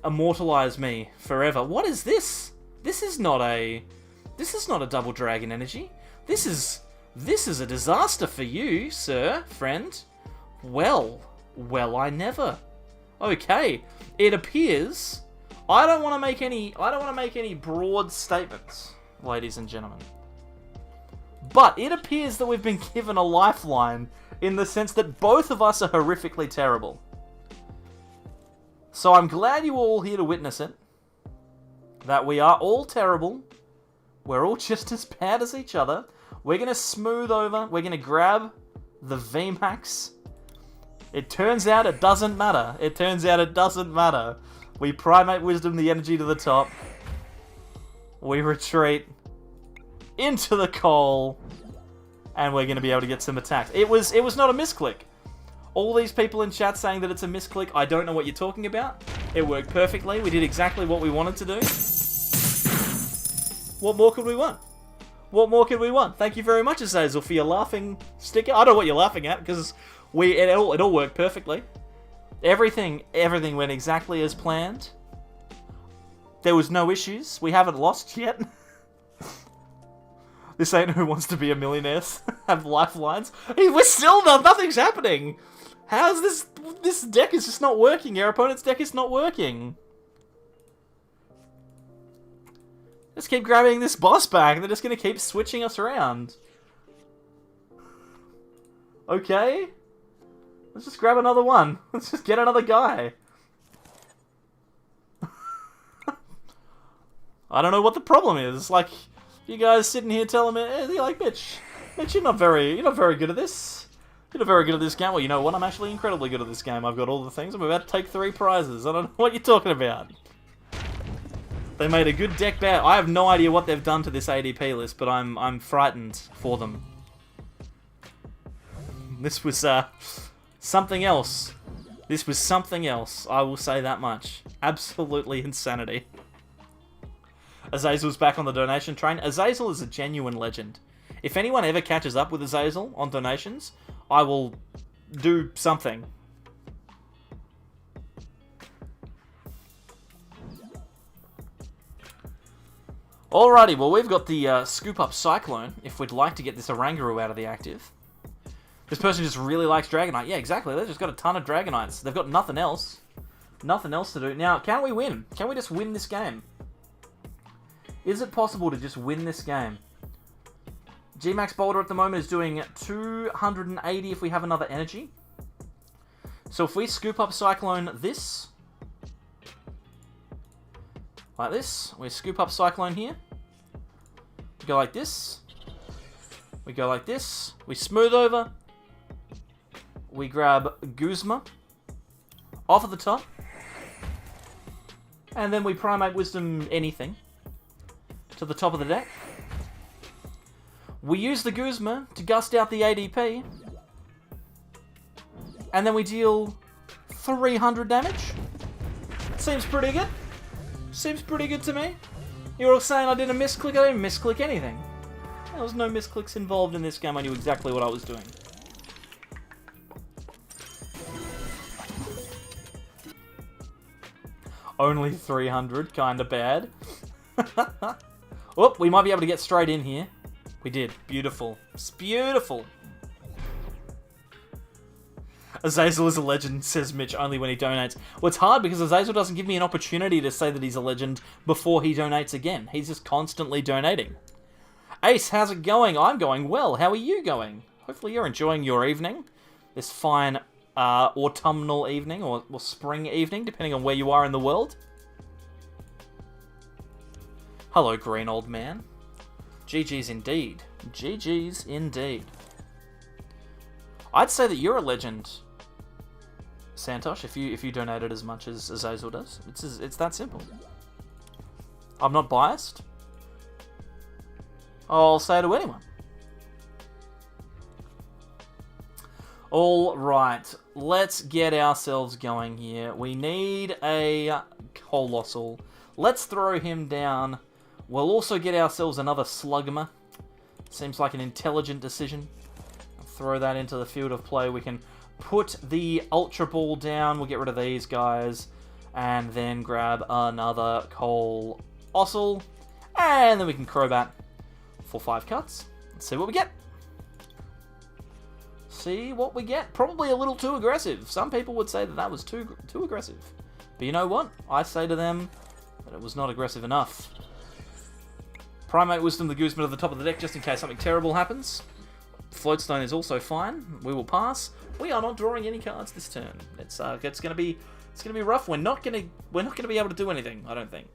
immortalize me forever. What is this? This is not a double dragon energy. This is a disaster for you, sir, friend. Well, I never. Okay. It appears I don't want to make any broad statements, ladies and gentlemen. But it appears that we've been given a lifeline in the sense that both of us are horrifically terrible. So I'm glad you were all here to witness it. That we are all terrible. We're all just as bad as each other. We're going to smooth over. We're going to grab the VMAX. It turns out it doesn't matter. It turns out it doesn't matter. We Primate Wisdom the energy to the top. We retreat into the coal. And we're going to be able to get some attacks. It was not a misclick. All these people in chat saying that it's a misclick, I don't know what you're talking about. It worked perfectly. We did exactly what we wanted to do. What more could we want? What more could we want? Thank you very much, Azazel, for your laughing sticker. I don't know what you're laughing at, because it all worked perfectly. Everything went exactly as planned. There was no issues. We haven't lost yet. This ain't Who Wants to Be a Millionaire. Have lifelines. Hey, we're still nothing's happening. How's this deck is just not working? Our opponent's deck is not working. Just keep grabbing this boss back. They're just gonna keep switching us around. Okay. Let's just grab another one. Let's just get another guy. I don't know what the problem is. Like, you guys sitting here telling me, you're like, bitch, you're not very good at this. You're very good at this game. Well, you know what? I'm actually incredibly good at this game. I've got all the things. I'm about to take 3 prizes. I don't know what you're talking about. They made a good deck bad. I have no idea what they've done to this ADP list, but I'm frightened for them. This was something else. This was something else. I will say that much. Absolutely insanity. Azazel's back on the donation train. Azazel is a genuine legend. If anyone ever catches up with Azazel on donations, I will do something. Alrighty, well we've got the Scoop Up Cyclone, if we'd like to get this Oranguru out of the active. This person just really likes Dragonite. Yeah, exactly, they've just got a ton of Dragonites. They've got nothing else. Nothing else to do. Now, can we win? Can we just win this game? Is it possible to just win this game? G-Max Boulder at the moment is doing 280 if we have another energy. So if we Scoop Up Cyclone this, like this, we Scoop Up Cyclone here, we go like this, we go like this, we smooth over, we grab Guzma off of the top, and then we Primate Wisdom anything to the top of the deck. We use the Guzma to gust out the ADP, and then we deal 300 damage. Seems pretty good. Seems pretty good to me. You're all saying I didn't misclick. I didn't misclick anything. There was no misclicks involved in this game. I knew exactly what I was doing. Only 300, kinda bad. Oh, we might be able to get straight in here. We did. Beautiful. It's beautiful. Azazel is a legend, says Mitch, only when he donates. Well, it's hard because Azazel doesn't give me an opportunity to say that he's a legend before he donates again. He's just constantly donating. Ace, how's it going? I'm going well. How are you going? Hopefully you're enjoying your evening. This fine autumnal evening, or spring evening, depending on where you are in the world. Hello, green old man. GG's indeed. GG's indeed. I'd say that you're a legend, Santosh, if you donated as much as Azazel does. It's that simple. I'm not biased. I'll say it to anyone. Alright, let's get ourselves going here. We need a Coalossal. Let's throw him down. We'll also get ourselves another Slugma. Seems like an intelligent decision. Throw that into the field of play. We can put the Ultra Ball down. We'll get rid of these guys. And then grab another Coalossal. And then we can Crobat for 5 cuts. Let's see what we get. See what we get. Probably a little too aggressive. Some people would say that that was too aggressive. But you know what? I say to them that it was not aggressive enough. Primate Wisdom, the Guzma to the top of the deck, just in case something terrible happens. Floatstone is also fine. We will pass. We are not drawing any cards this turn. It's gonna be rough. We're not gonna be able to do anything, I don't think.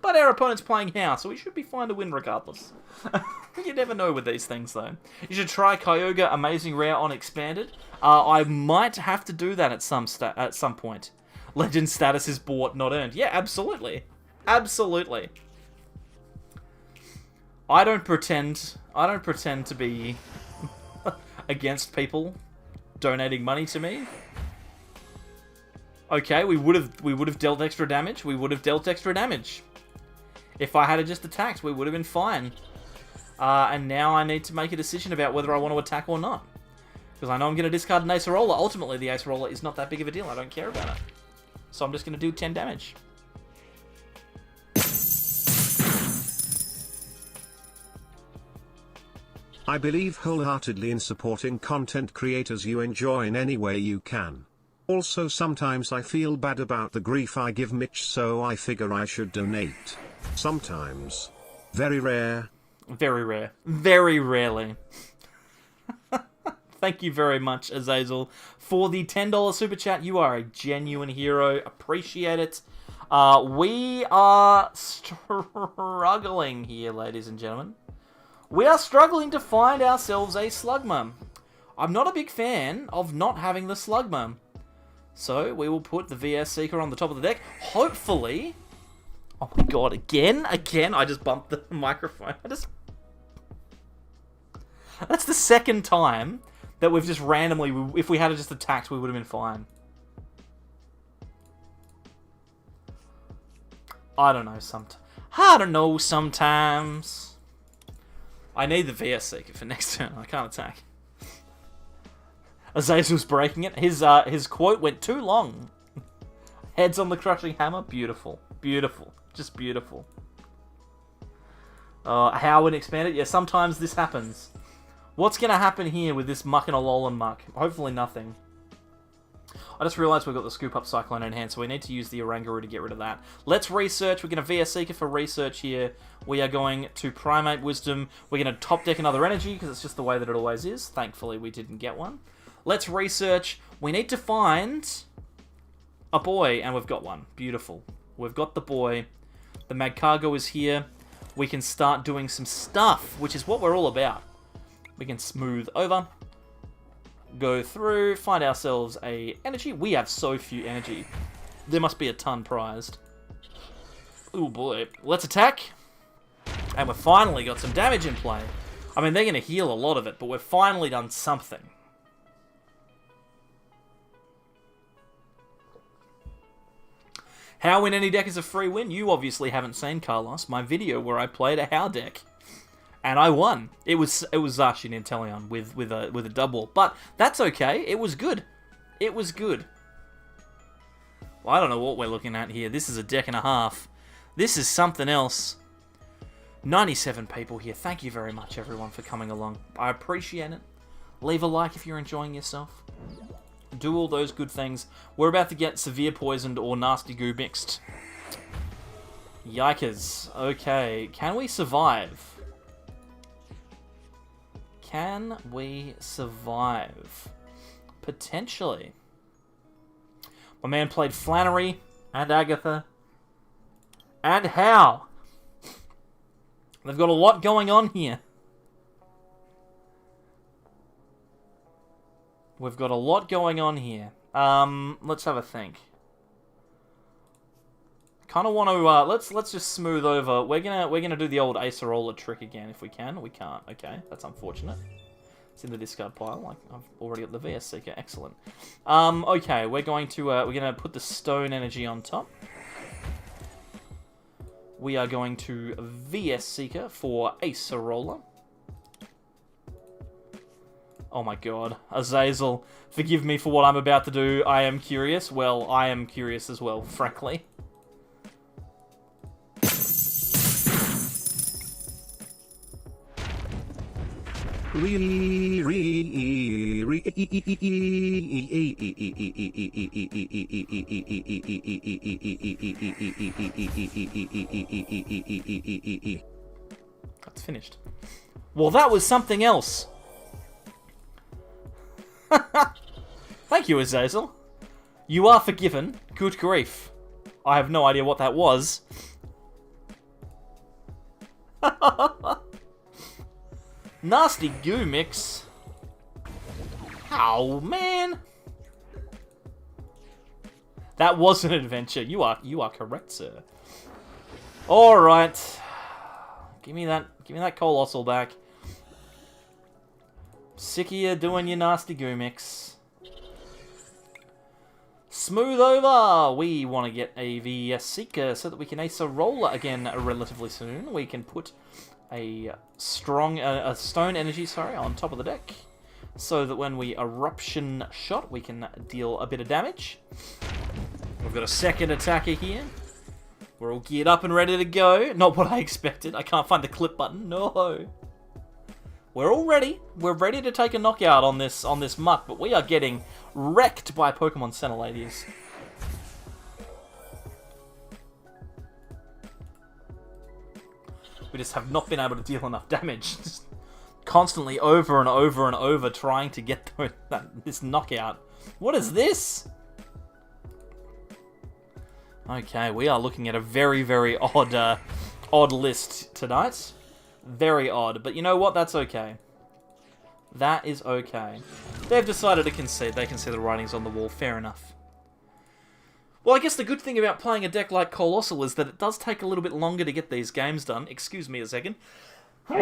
But our opponent's playing house, so we should be fine to win regardless. You never know with these things, though. You should try Kyogre Amazing Rare on Expanded. I might have to do that at some point. Legend status is bought, not earned. Yeah, absolutely, absolutely. I don't pretend to be against people donating money to me. Okay, we would have dealt extra damage. We would have dealt extra damage. If I had just attacked, we would have been fine. And now I need to make a decision about whether I want to attack or not. Because I know I'm going to discard an Acerola. Ultimately, the Acerola is not that big of a deal. I don't care about it. So I'm just going to do 10 damage. I believe wholeheartedly in supporting content creators you enjoy in any way you can. Also, sometimes I feel bad about the grief I give Mitch, so I figure I should donate. Sometimes. Very rare. Very rare. Very rarely. Thank you very much, Azazel, for the $10 super chat. You are a genuine hero. Appreciate it. We are struggling here, ladies and gentlemen. We are struggling to find ourselves a Slugma. I'm not a big fan of not having the Slugma. So, we will put the VS Seeker on the top of the deck. Hopefully... Oh my god, again? Again? I just bumped the microphone. That's the second time that we've just randomly... If we had just attacked, we would have been fine. I don't know sometimes. I need the VS Seeker for next turn. I can't attack. Azazel's breaking it. His quote went too long. Heads on the crushing hammer. Beautiful. Beautiful. Just beautiful. How expanded? Yeah, sometimes this happens. What's going to happen here with this muck and Alolan muck? Hopefully nothing. I just realised we've got the Scoop Up Cyclone in hand, so we need to use the Oranguru to get rid of that. Let's research. We're going to VS Seeker for research here. We are going to Primate Wisdom. We're going to top deck another energy, because it's just the way that it always is. Thankfully, we didn't get one. Let's research. We need to find a boy, and we've got one. Beautiful. We've got the boy. The Magcargo is here. We can start doing some stuff, which is what we're all about. We can smooth over. Go through, find ourselves a energy. We have so few energy. There must be a ton prized. Oh boy. Let's attack. And we've finally got some damage in play. I mean, they're going to heal a lot of it, but we've finally done something. How in any deck is a free win? You obviously haven't seen, Carlos, my video where I played a How deck. And I won. It was Zacian Inteleon with a double. But that's okay. It was good. It was good. Well, I don't know what we're looking at here. This is a deck and a half. This is something else. 97 people here. Thank you very much, everyone, for coming along. I appreciate it. Leave a like if you're enjoying yourself. Do all those good things. We're about to get Severe Poisoned or Nasty Goo mixed. Yikers. Okay. Can we survive? Can we survive? Potentially. My man played Flannery and Agatha. And how? They've got a lot going on here. We've got a lot going on here. Let's have a think. Kind of want to let's just smooth over. We're gonna do the old Acerola trick again if we can. We can't. Okay, that's unfortunate. It's in the discard pile. I've already got the VS Seeker. Excellent. Okay, we're gonna put the Stone Energy on top. We are going to VS Seeker for Acerola. Oh my god, Azazel, forgive me for what I'm about to do. I am curious. Well, I am curious as well, frankly. That's finished. Well, that was something else. Thank you, Azazel. You are forgiven. Good grief. I have no idea what that was. Nasty Goo Mix. Oh, man. That was an adventure. You are correct, sir. Alright. Give me that Coalossal back. Sick of you doing your nasty Goo Mix. Smooth over. We want to get a VS Seeker so that we can Acerola again relatively soon. We can put a Stone Energy, on top of the deck, so that when we Eruption Shot, we can deal a bit of damage. We've got a second attacker here. We're all geared up and ready to go. Not what I expected. I can't find the clip button. No. We're all ready. We're ready to take a knockout on this muck, but we are getting wrecked by Pokemon Center ladies. We just have not been able to deal enough damage. Just constantly over and over and over trying to get this knockout. What is this? Okay, we are looking at a very, very odd list tonight. Very odd, but you know what? That's okay. That is okay. They've decided to concede. They can see the writings on the wall. Fair enough. Well, I guess the good thing about playing a deck like Coalossal is that it does take a little bit longer to get these games done. Excuse me a second. Oh,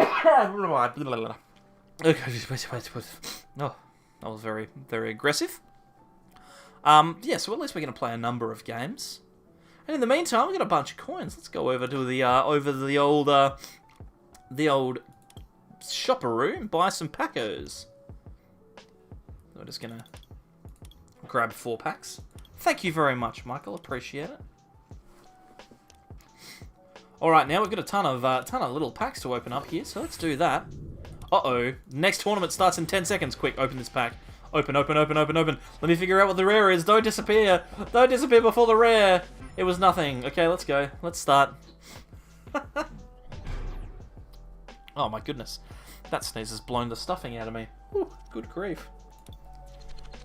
that was very, very aggressive. Yeah, so at least we're going to play a number of games. And in the meantime, we've got a bunch of coins. Let's go over to the old shopperoo and buy some Pacos. We're just going to grab 4 packs. Thank you very much, Michael. Appreciate it. Alright, now we've got a ton of little packs to open up here, so let's do that. Uh-oh. Next tournament starts in 10 seconds. Quick, open this pack. Open, open, open, open, open. Let me figure out what the rare is. Don't disappear. Don't disappear before the rare. It was nothing. Okay, let's go. Let's start. Oh my goodness. That sneeze has blown the stuffing out of me. Whew, good grief.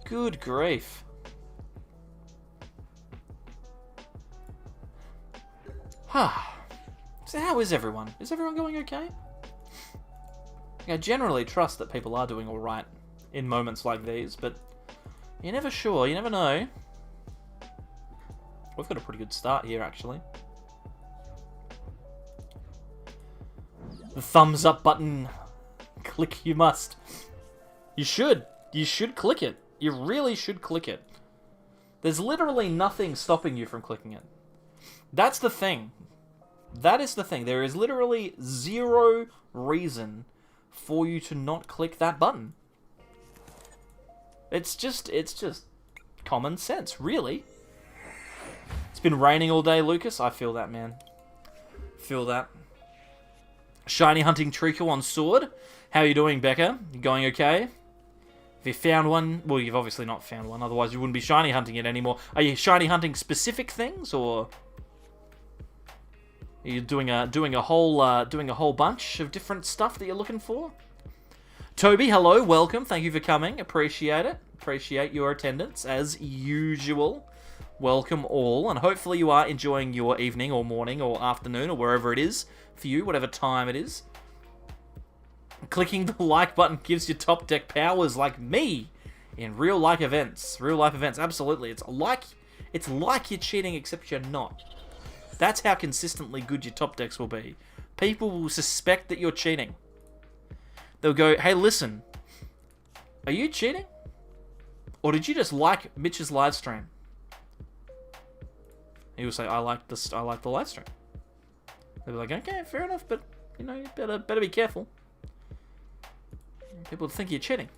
Good grief. So how is everyone? Is everyone going okay? I generally trust that people are doing alright in moments like these, but you're never sure, you never know. We've got a pretty good start here, actually. The thumbs up button. Click you must. You should. You should click it. You really should click it. There's literally nothing stopping you from clicking it. That's the thing. That is the thing. There is literally zero reason for you to not click that button. It's just common sense, really. It's been raining all day, Lucas. I feel that, man. Feel that. Shiny hunting Treacle on sword. How are you doing, Becca? You going okay? Have you found one? Well, you've obviously not found one. Otherwise, you wouldn't be shiny hunting it anymore. Are you shiny hunting specific things, or are you doing a whole bunch of different stuff that you're looking for? Toby, hello, welcome. Thank you for coming. Appreciate it. Appreciate your attendance as usual. Welcome all, and hopefully you are enjoying your evening or morning or afternoon or wherever it is for you, whatever time it is. Clicking the like button gives you top deck powers like me in real life events. Real life events, absolutely. It's like you're cheating, except you're not. That's how consistently good your top decks will be. People will suspect that you're cheating. They'll go, hey, listen, are you cheating? Or did you just like Mitch's live stream? He will say, I like the live stream. They'll be like, okay, fair enough, but you know, you better be careful. People think you're cheating.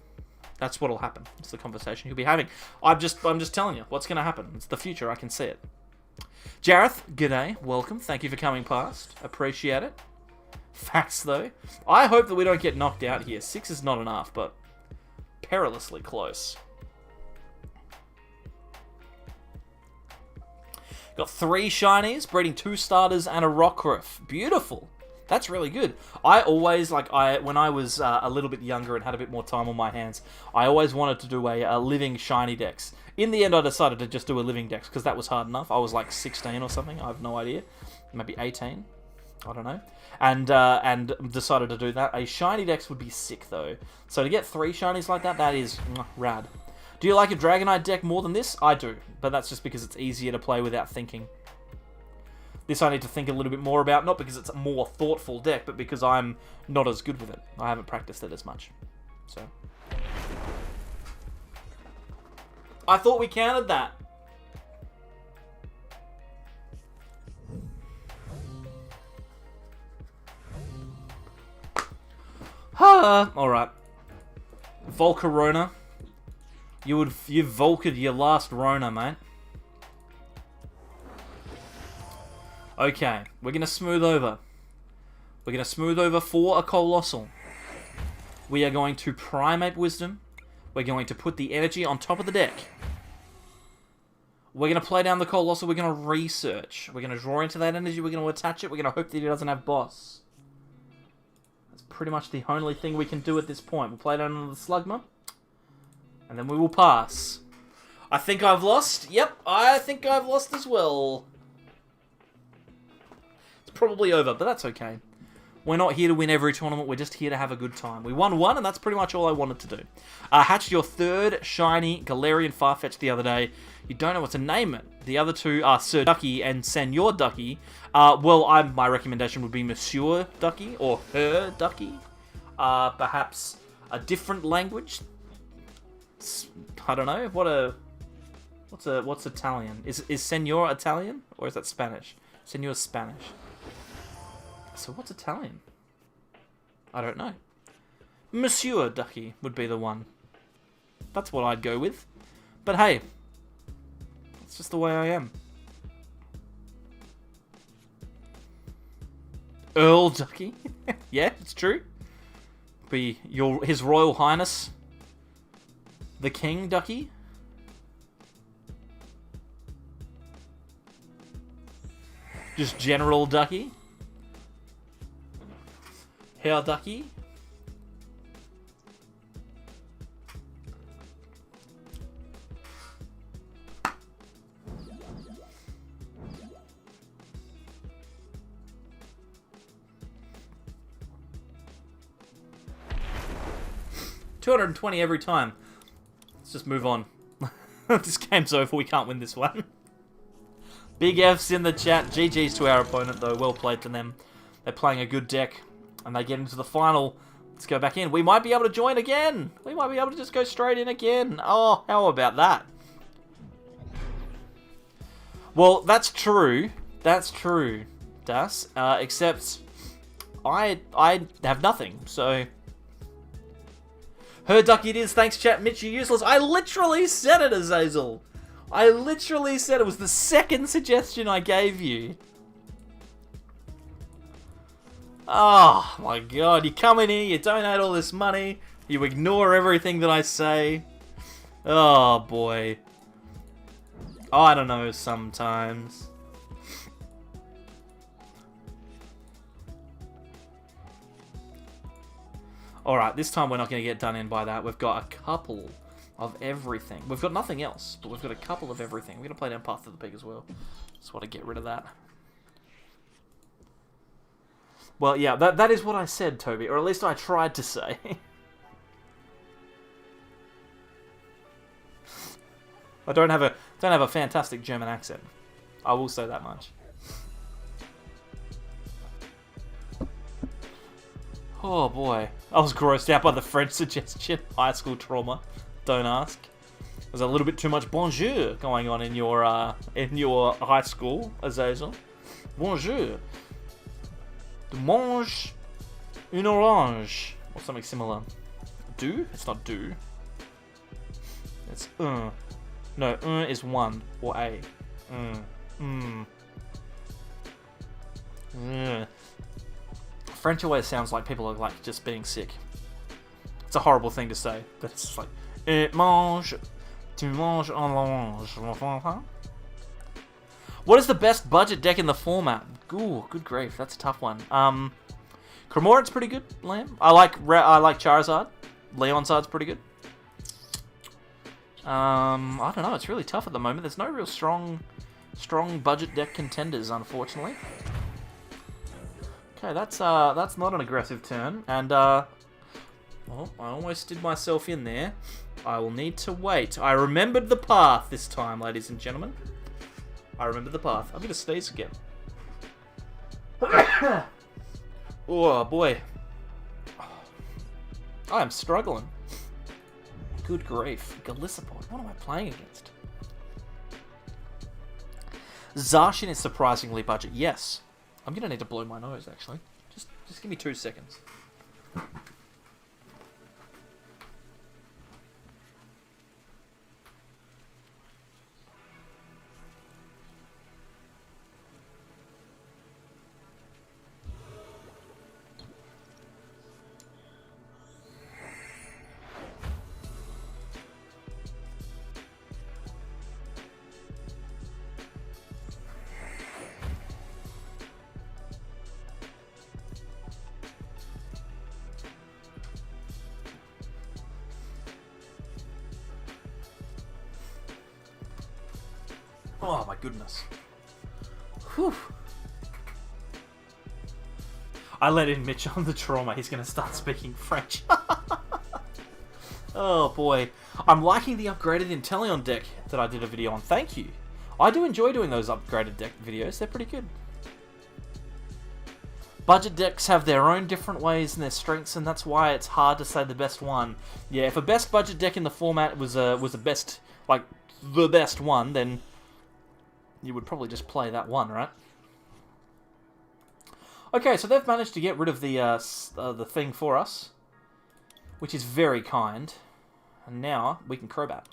That's what'll happen. It's the conversation you'll be having. I'm just telling you what's gonna happen. It's the future. I can see it. Jareth, g'day, welcome. Thank you for coming past. Appreciate it. Facts though. I hope that we don't get knocked out here. 6 is not enough, but perilously close. Got 3 shinies, breeding 2 starters and a Rockruff. Beautiful. That's really good. I always, when I was a little bit younger and had a bit more time on my hands, I always wanted to do a living shiny dex. In the end, I decided to just do a living dex, because that was hard enough. I was like 16 or something, I have no idea. Maybe 18, I don't know. And decided to do that. A shiny dex would be sick, though. So to get 3 shinies like that, that is rad. Do you like a Dragonite deck more than this? I do, but that's just because it's easier to play without thinking. This I need to think a little bit more about, not because it's a more thoughtful deck, but because I'm not as good with it. I haven't practiced it as much. So I thought we counted that. Alright. Volcarona. You Volcared your last Rona, mate. Okay, we're going to smooth over. We're going to smooth over for a Coalossal. We are going to Primate Wisdom. We're going to put the energy on top of the deck. We're going to play down the Coalossal. We're going to research. We're going to draw into that energy. We're going to attach it. We're going to hope that he doesn't have boss. That's pretty much the only thing we can do at this point. We'll play down on the Slugma. And then we will pass. I think I've lost. Yep, I think I've lost as well. It's probably over, but that's okay. We're not here to win every tournament, we're just here to have a good time. We won one, and that's pretty much all I wanted to do. Hatched your third shiny Galarian Farfetch the other day. You don't know what to name it. The other two are Sir Ducky and Senor Ducky. My recommendation would be Monsieur Ducky, or Her Ducky. Perhaps a different language. I don't know. What's Italian? Is Senor Italian, or is that Spanish? Senor's Spanish. So what's Italian? I don't know. Monsieur Ducky would be the one. That's what I'd go with. But hey, it's just the way I am. Earl Ducky? Yeah, it's true. Be His Royal Highness, the King Ducky. Just General Ducky. Herr Ducky. $220 every time. Let's just move on. This game's over. We can't win this one. Big F's in the chat. GG's to our opponent, though. Well played to them. They're playing a good deck, and they get into the final. Let's go back in. We might be able to join again. We might be able to just go straight in again. Oh, how about that? Well, that's true. That's true, Das. Except I have nothing, so... Her Ducky it is. Thanks, chat. Mitch, you useless. I literally said it, Azazel. I literally said it was the second suggestion I gave you. Oh, my God. You come in here, you donate all this money, you ignore everything that I say. Oh, boy. I don't know, sometimes. Alright, this time we're not going to get done in by that. We've got a couple of everything. We've got nothing else, but we've got a couple of everything. We're going to play down Path to the Pig as well. Just want to get rid of that. Well, yeah, that is what I said, Toby, or at least I tried to say. I don't have a fantastic German accent. I will say that much. Oh boy, I was grossed out by the French suggestion. High school trauma. Don't ask. There's a little bit too much bonjour going on in your high school, Azazel. Bonjour. Tu manges une orange, or something similar. Do? It's not do. It's No, is one or a. French always sounds like people are like just being sick. It's a horrible thing to say, but it's just like tu manges un orange. What is the best budget deck in the format? Ooh, good grief, that's a tough one. Cramorant's pretty good, Lamb. I like Charizard. Leonzard's pretty good. I don't know, it's really tough at the moment. There's no real strong budget deck contenders, unfortunately. Okay, that's not an aggressive turn, and well, I almost did myself in there. I will need to wait. I remembered the path this time, ladies and gentlemen. I remember the path. I'm gonna sneeze again. Oh boy, I am struggling. Good grief, Galissapod. What am I playing against? Zacian is surprisingly budget. Yes, I'm gonna need to blow my nose. Actually, just give me 2 seconds. Oh my goodness. Whew. I let in Mitch on the trauma. He's going to start speaking French. Oh boy. I'm liking the upgraded Inteleon deck that I did a video on. Thank you. I do enjoy doing those upgraded deck videos. They're pretty good. Budget decks have their own different ways and their strengths, and that's why it's hard to say the best one. Yeah, if a best budget deck in the format was a best, like, the best one, then you would probably just play that one, right? Okay, so they've managed to get rid of the thing for us, which is very kind. And now we can Crobat.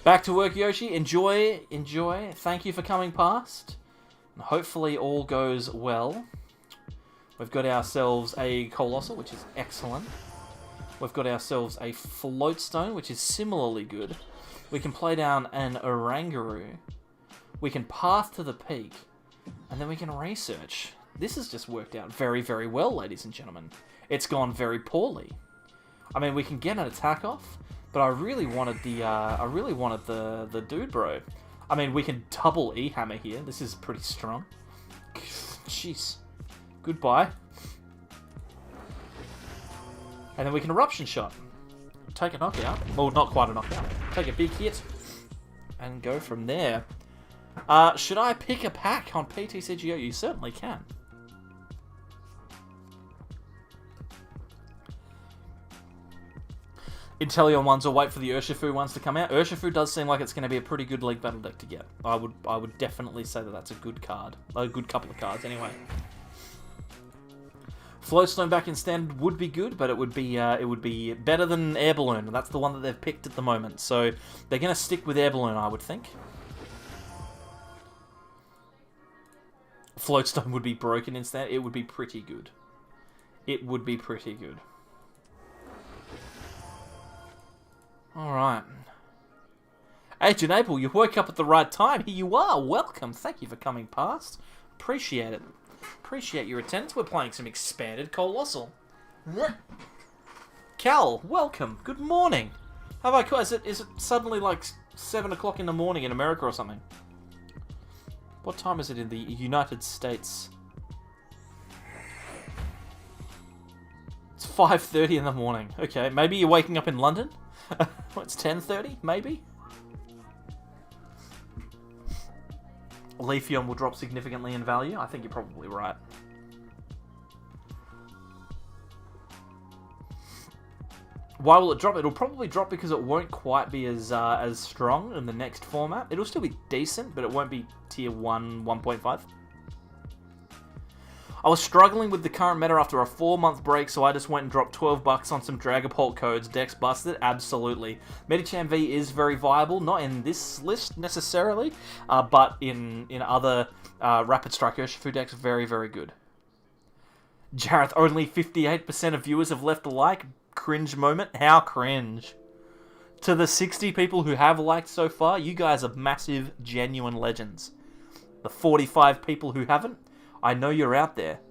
Back to work, Yoshi. Enjoy, enjoy. Thank you for coming past. And hopefully all goes well. We've got ourselves a Coalossal, which is excellent. We've got ourselves a Floatstone, which is similarly good. We can play down an Oranguru. We can path to the peak. And then we can research. This has just worked out very, very well, ladies and gentlemen. It's gone very poorly. I mean, we can get an attack off, but I really wanted the dude bro. I mean, we can double E-hammer here. This is pretty strong. Jeez. Goodbye. And then we can Eruption Shot. Take a knockout. Well, not quite a knockout. Take a big hit. And go from there. Should I pick a pack on PTCGO? You certainly can. Inteleon ones, or wait for the Urshifu ones to come out. Urshifu does seem like it's going to be a pretty good League Battle deck to get. I would definitely say that that's a good card. A good couple of cards, anyway. Floatstone back in standard would be good, but it would be better than Air Balloon. That's the one that they've picked at the moment. So they're going to stick with Air Balloon, I would think. Floatstone would be broken in standard. It would be pretty good. It would be pretty good. Alright. Agent Abel, you woke up at the right time. Here you are. Welcome. Thank you for coming past. Appreciate it. Appreciate your attendance. We're playing some expanded Coalossal. Cal, welcome. Good morning. Have I... Is it suddenly like 7 o'clock in the morning in America or something? What time is it in the United States? It's 5:30 in the morning. Okay, maybe you're waking up in London? It's 10:30, maybe? Leafeon will drop significantly in value. I think you're probably right. Why will it drop? It'll probably drop because it won't quite be as strong in the next format. It'll still be decent, but it won't be tier 1, 1.5. I was struggling with the current meta after a 4-month break, so I just went and dropped $12 on some Dragapult codes. Decks busted? Absolutely. Medicham V is very viable, not in this list necessarily, but in other Rapid Strike Urshifu decks, very, very good. Jareth, only 58% of viewers have left a like. Cringe moment. How cringe. To the 60 people who have liked so far, you guys are massive, genuine legends. The 45 people who haven't, I know you're out there.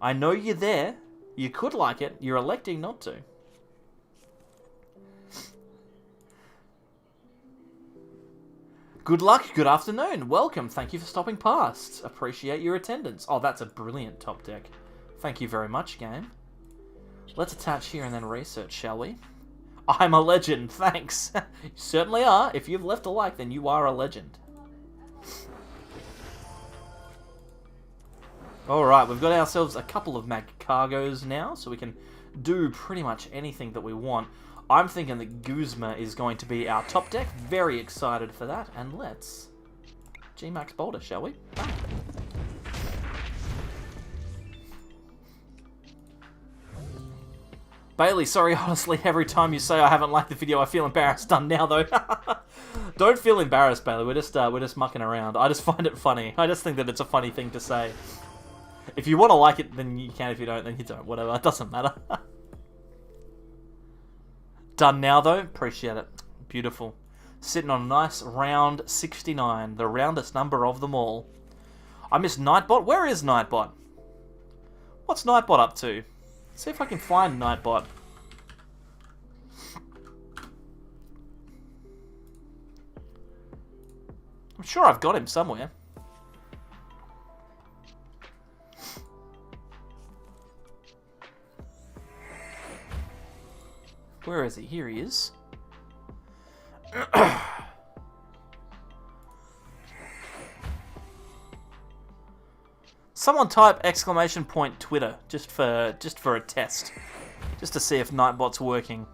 I know you're there. You could like it. You're electing not to. Good luck. Good afternoon. Welcome. Thank you for stopping past. Appreciate your attendance. Oh, that's a brilliant top deck. Thank you very much, game. Let's attach here and then research, shall we? I'm a legend. Thanks. You certainly are. If you've left a like, then you are a legend. Alright, we've got ourselves a couple of Magcargos now, so we can do pretty much anything that we want. I'm thinking that Guzma is going to be our top deck. Very excited for that. And let's G-Max Boulder, shall we? Bailey, sorry, honestly, every time you say I haven't liked the video, I feel embarrassed. Done now, though. Don't feel embarrassed, Bailey. We're just mucking around. I just find it funny. I just think that it's a funny thing to say. If you want to like it, then you can. If you don't, then you don't. Whatever. It doesn't matter. Done now, though. Appreciate it. Beautiful. Sitting on a nice round 69. The roundest number of them all. I missed Nightbot. Where is Nightbot? What's Nightbot up to? See if I can find Nightbot. I'm sure I've got him somewhere. Where is he? Here he is. Someone type ! Twitter just for a test, just to see if Nightbot's working.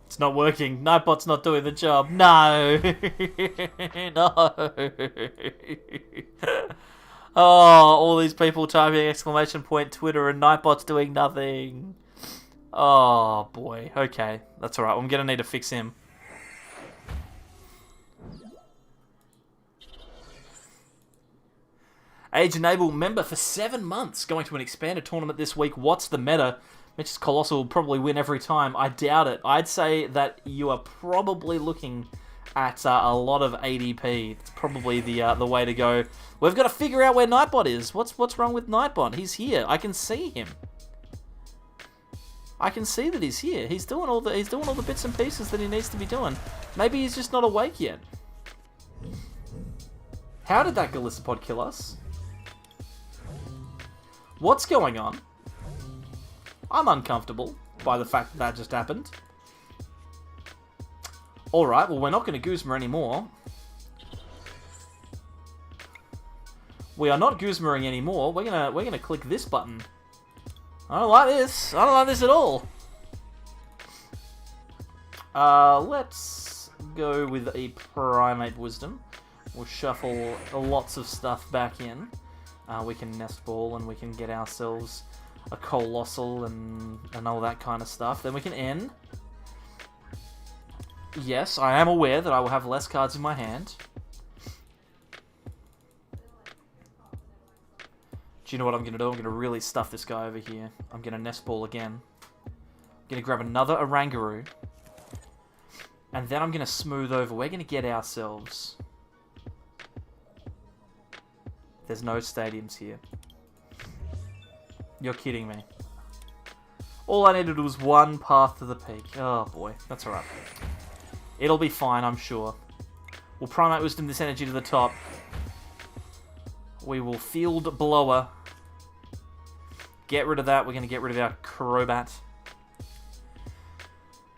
It's not working. Nightbot's not doing the job. No. No. Oh, all these people typing ! Twitter and Nightbot's doing nothing. Oh, boy. Okay. That's alright. I'm going to need to fix him. Age Enable member for 7 months. Going to an expanded tournament this week. What's the meta? Mitch's Coalossal will probably win every time. I doubt it. I'd say that you are probably looking at a lot of ADP. It's probably the way to go. We've got to figure out where Nightbot is. What's wrong with Nightbot? He's here. I can see him. I can see that he's here. He's doing all the bits and pieces that he needs to be doing. Maybe he's just not awake yet. How did that Galissapod kill us? What's going on? I'm uncomfortable by the fact that just happened. Alright, well, we're not going to Guzma anymore. We are not Guzmaing anymore. We're gonna click this button. I don't like this. I don't like this at all. Let's go with a Primate Wisdom. We'll shuffle lots of stuff back in. We can Nest Ball and we can get ourselves a Coalossal and all that kind of stuff. Then we can end. Yes, I am aware that I will have less cards in my hand. Do you know what I'm going to do? I'm going to really stuff this guy over here. I'm going to Nest Ball again. I'm going to grab another Oranguru. And then I'm going to smooth over. We're going to get ourselves... There's no stadiums here. You're kidding me. All I needed was one path to the peak. Oh boy, that's alright. It'll be fine, I'm sure. We'll Primate Wisdom this energy to the top. We will Field Blower. Get rid of that. We're going to get rid of our Crobat.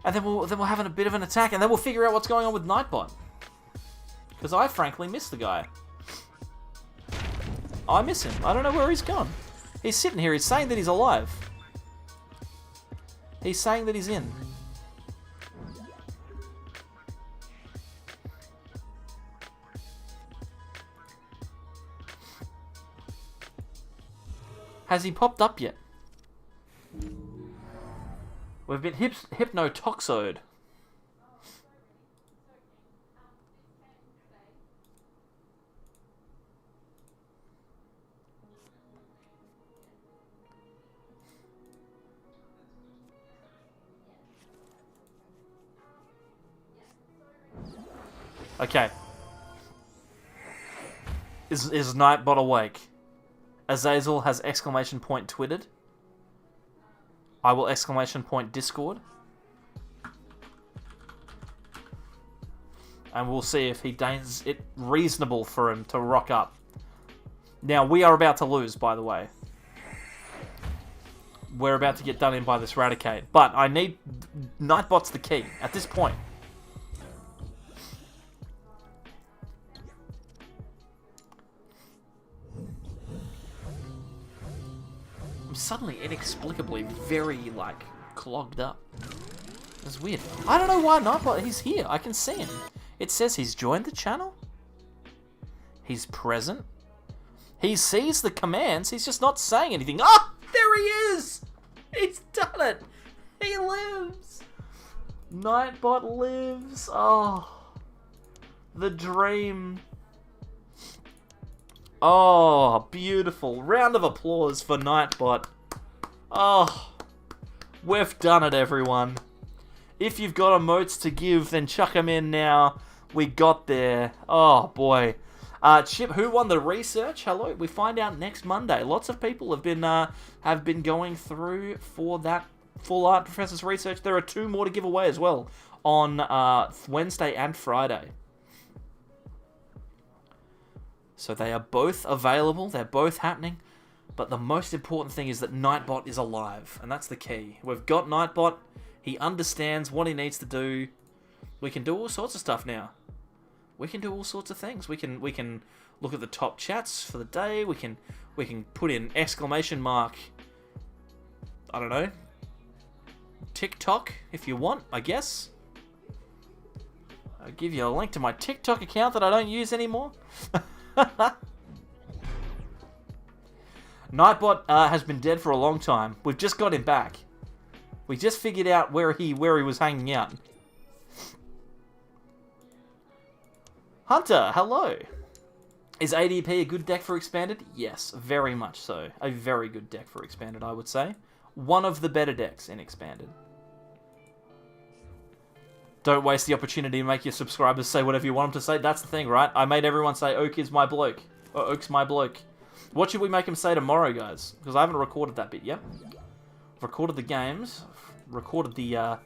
And then we'll have a bit of an attack, and then we'll figure out what's going on with Nightbot. Because I frankly miss the guy. I miss him. I don't know where he's gone. He's sitting here. He's saying that he's alive. He's saying that he's in. Has he popped up yet? We've been hypnotoxoed. Okay. Is Nightbot awake? Azazel has ! Twittered. I will ! Discord. And we'll see if he deigns it reasonable for him to rock up. Now, we are about to lose, by the way. We're about to get done in by this Raticate. But I need... Nightbot's the key at this point. I'm suddenly, inexplicably, very, clogged up. It's weird. I don't know why Nightbot... He's here. I can see him. It says he's joined the channel. He's present. He sees the commands. He's just not saying anything. Ah! There he is! He's done it! He lives! Nightbot lives. Oh. The dream. Oh, beautiful. Round of applause for Nightbot. Oh. We've done it, everyone. If you've got emotes to give, then chuck them in now. We got there. Oh, boy. Chip, who won the research? Hello. We find out next Monday. Lots of people have been going through for that Full Art Professor's research. There are 2 more to give away as well on Wednesday and Friday. So they are both available. They're both happening. But the most important thing is that Nightbot is alive, and that's the key. We've got Nightbot. He understands what he needs to do. We can do all sorts of stuff now. We can do all sorts of things. We can look at the top chats for the day. We can put in exclamation mark. I don't know. TikTok if you want, I guess. I'll give you a link to my TikTok account that I don't use anymore. Nightbot has been dead for a long time. We've just got him back. We just figured out where he was hanging out. Hunter, hello. Is ADP a good deck for Expanded? Yes, very much so. A very good deck for Expanded, I would say. One of the better decks in Expanded. Don't waste the opportunity to make your subscribers say whatever you want them to say. That's the thing, right? I made everyone say Oak is my bloke. Or Oak's my bloke. What should we make him say tomorrow, guys? Because I haven't recorded that bit yet. I've recorded the games. Recorded the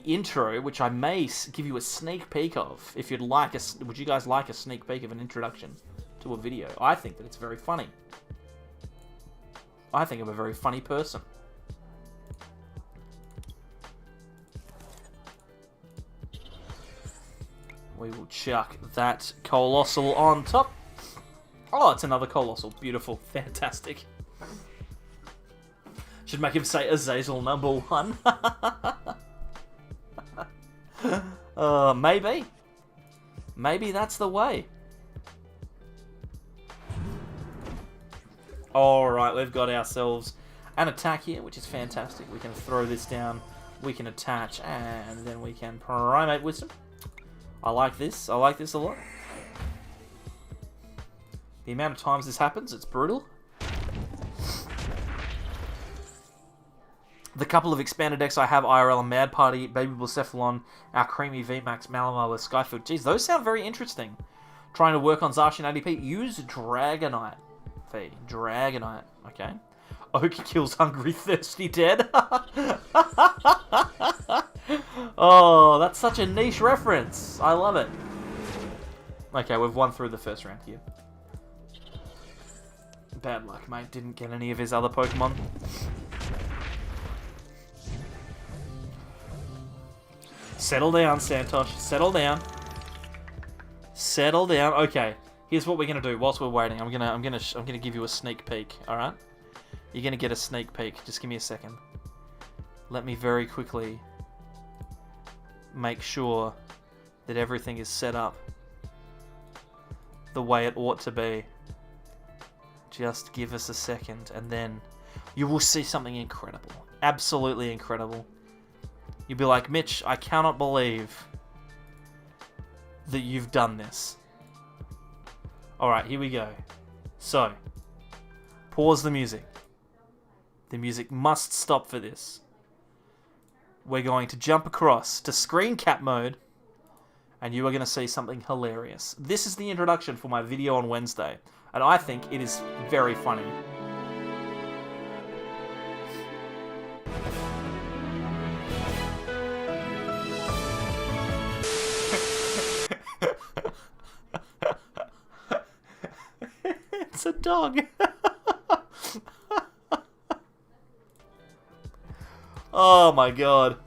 intro, which I may give you a sneak peek of. If you'd like would you guys like a sneak peek of an introduction to a video? I think that it's very funny. I think I'm a very funny person. We will chuck that Coalossal on top. Oh, it's another Coalossal. Beautiful. Fantastic. Should make him say Azazel #1. Maybe. Maybe that's the way. Alright, we've got ourselves an attack here, which is fantastic. We can throw this down, we can attach, and then we can Primate Wisdom. I like this. I like this a lot. The amount of times this happens, it's brutal. The couple of expanded decks I have, IRL and Mad Party, Baby Blacephalon, our Creamy VMAX, Malamar with Skyfield. Geez, those sound very interesting. Trying to work on Zacian ADP. Use Dragonite. V. Dragonite. Okay. Oak kills Hungry Thirsty Dead. Oh, that's such a niche reference. I love it. Okay, we've won through the first round here. Bad luck, mate. Didn't get any of his other Pokemon. Settle down, Santosh. Settle down. Settle down. Okay. Here's what we're gonna do whilst we're waiting. I'm gonna give you a sneak peek. All right. You're gonna get a sneak peek. Just give me a second. Let me very quickly make sure that everything is set up the way it ought to be. Just give us a second, and then you will see something incredible. Absolutely incredible. You'll be like, Mitch, I cannot believe that you've done this. Alright, here we go. So, pause the music. The music must stop for this. We're going to jump across to screen cap mode, and you are going to see something hilarious. This is the introduction for my video on Wednesday, and I think it is very funny. It's a dog. Oh my god.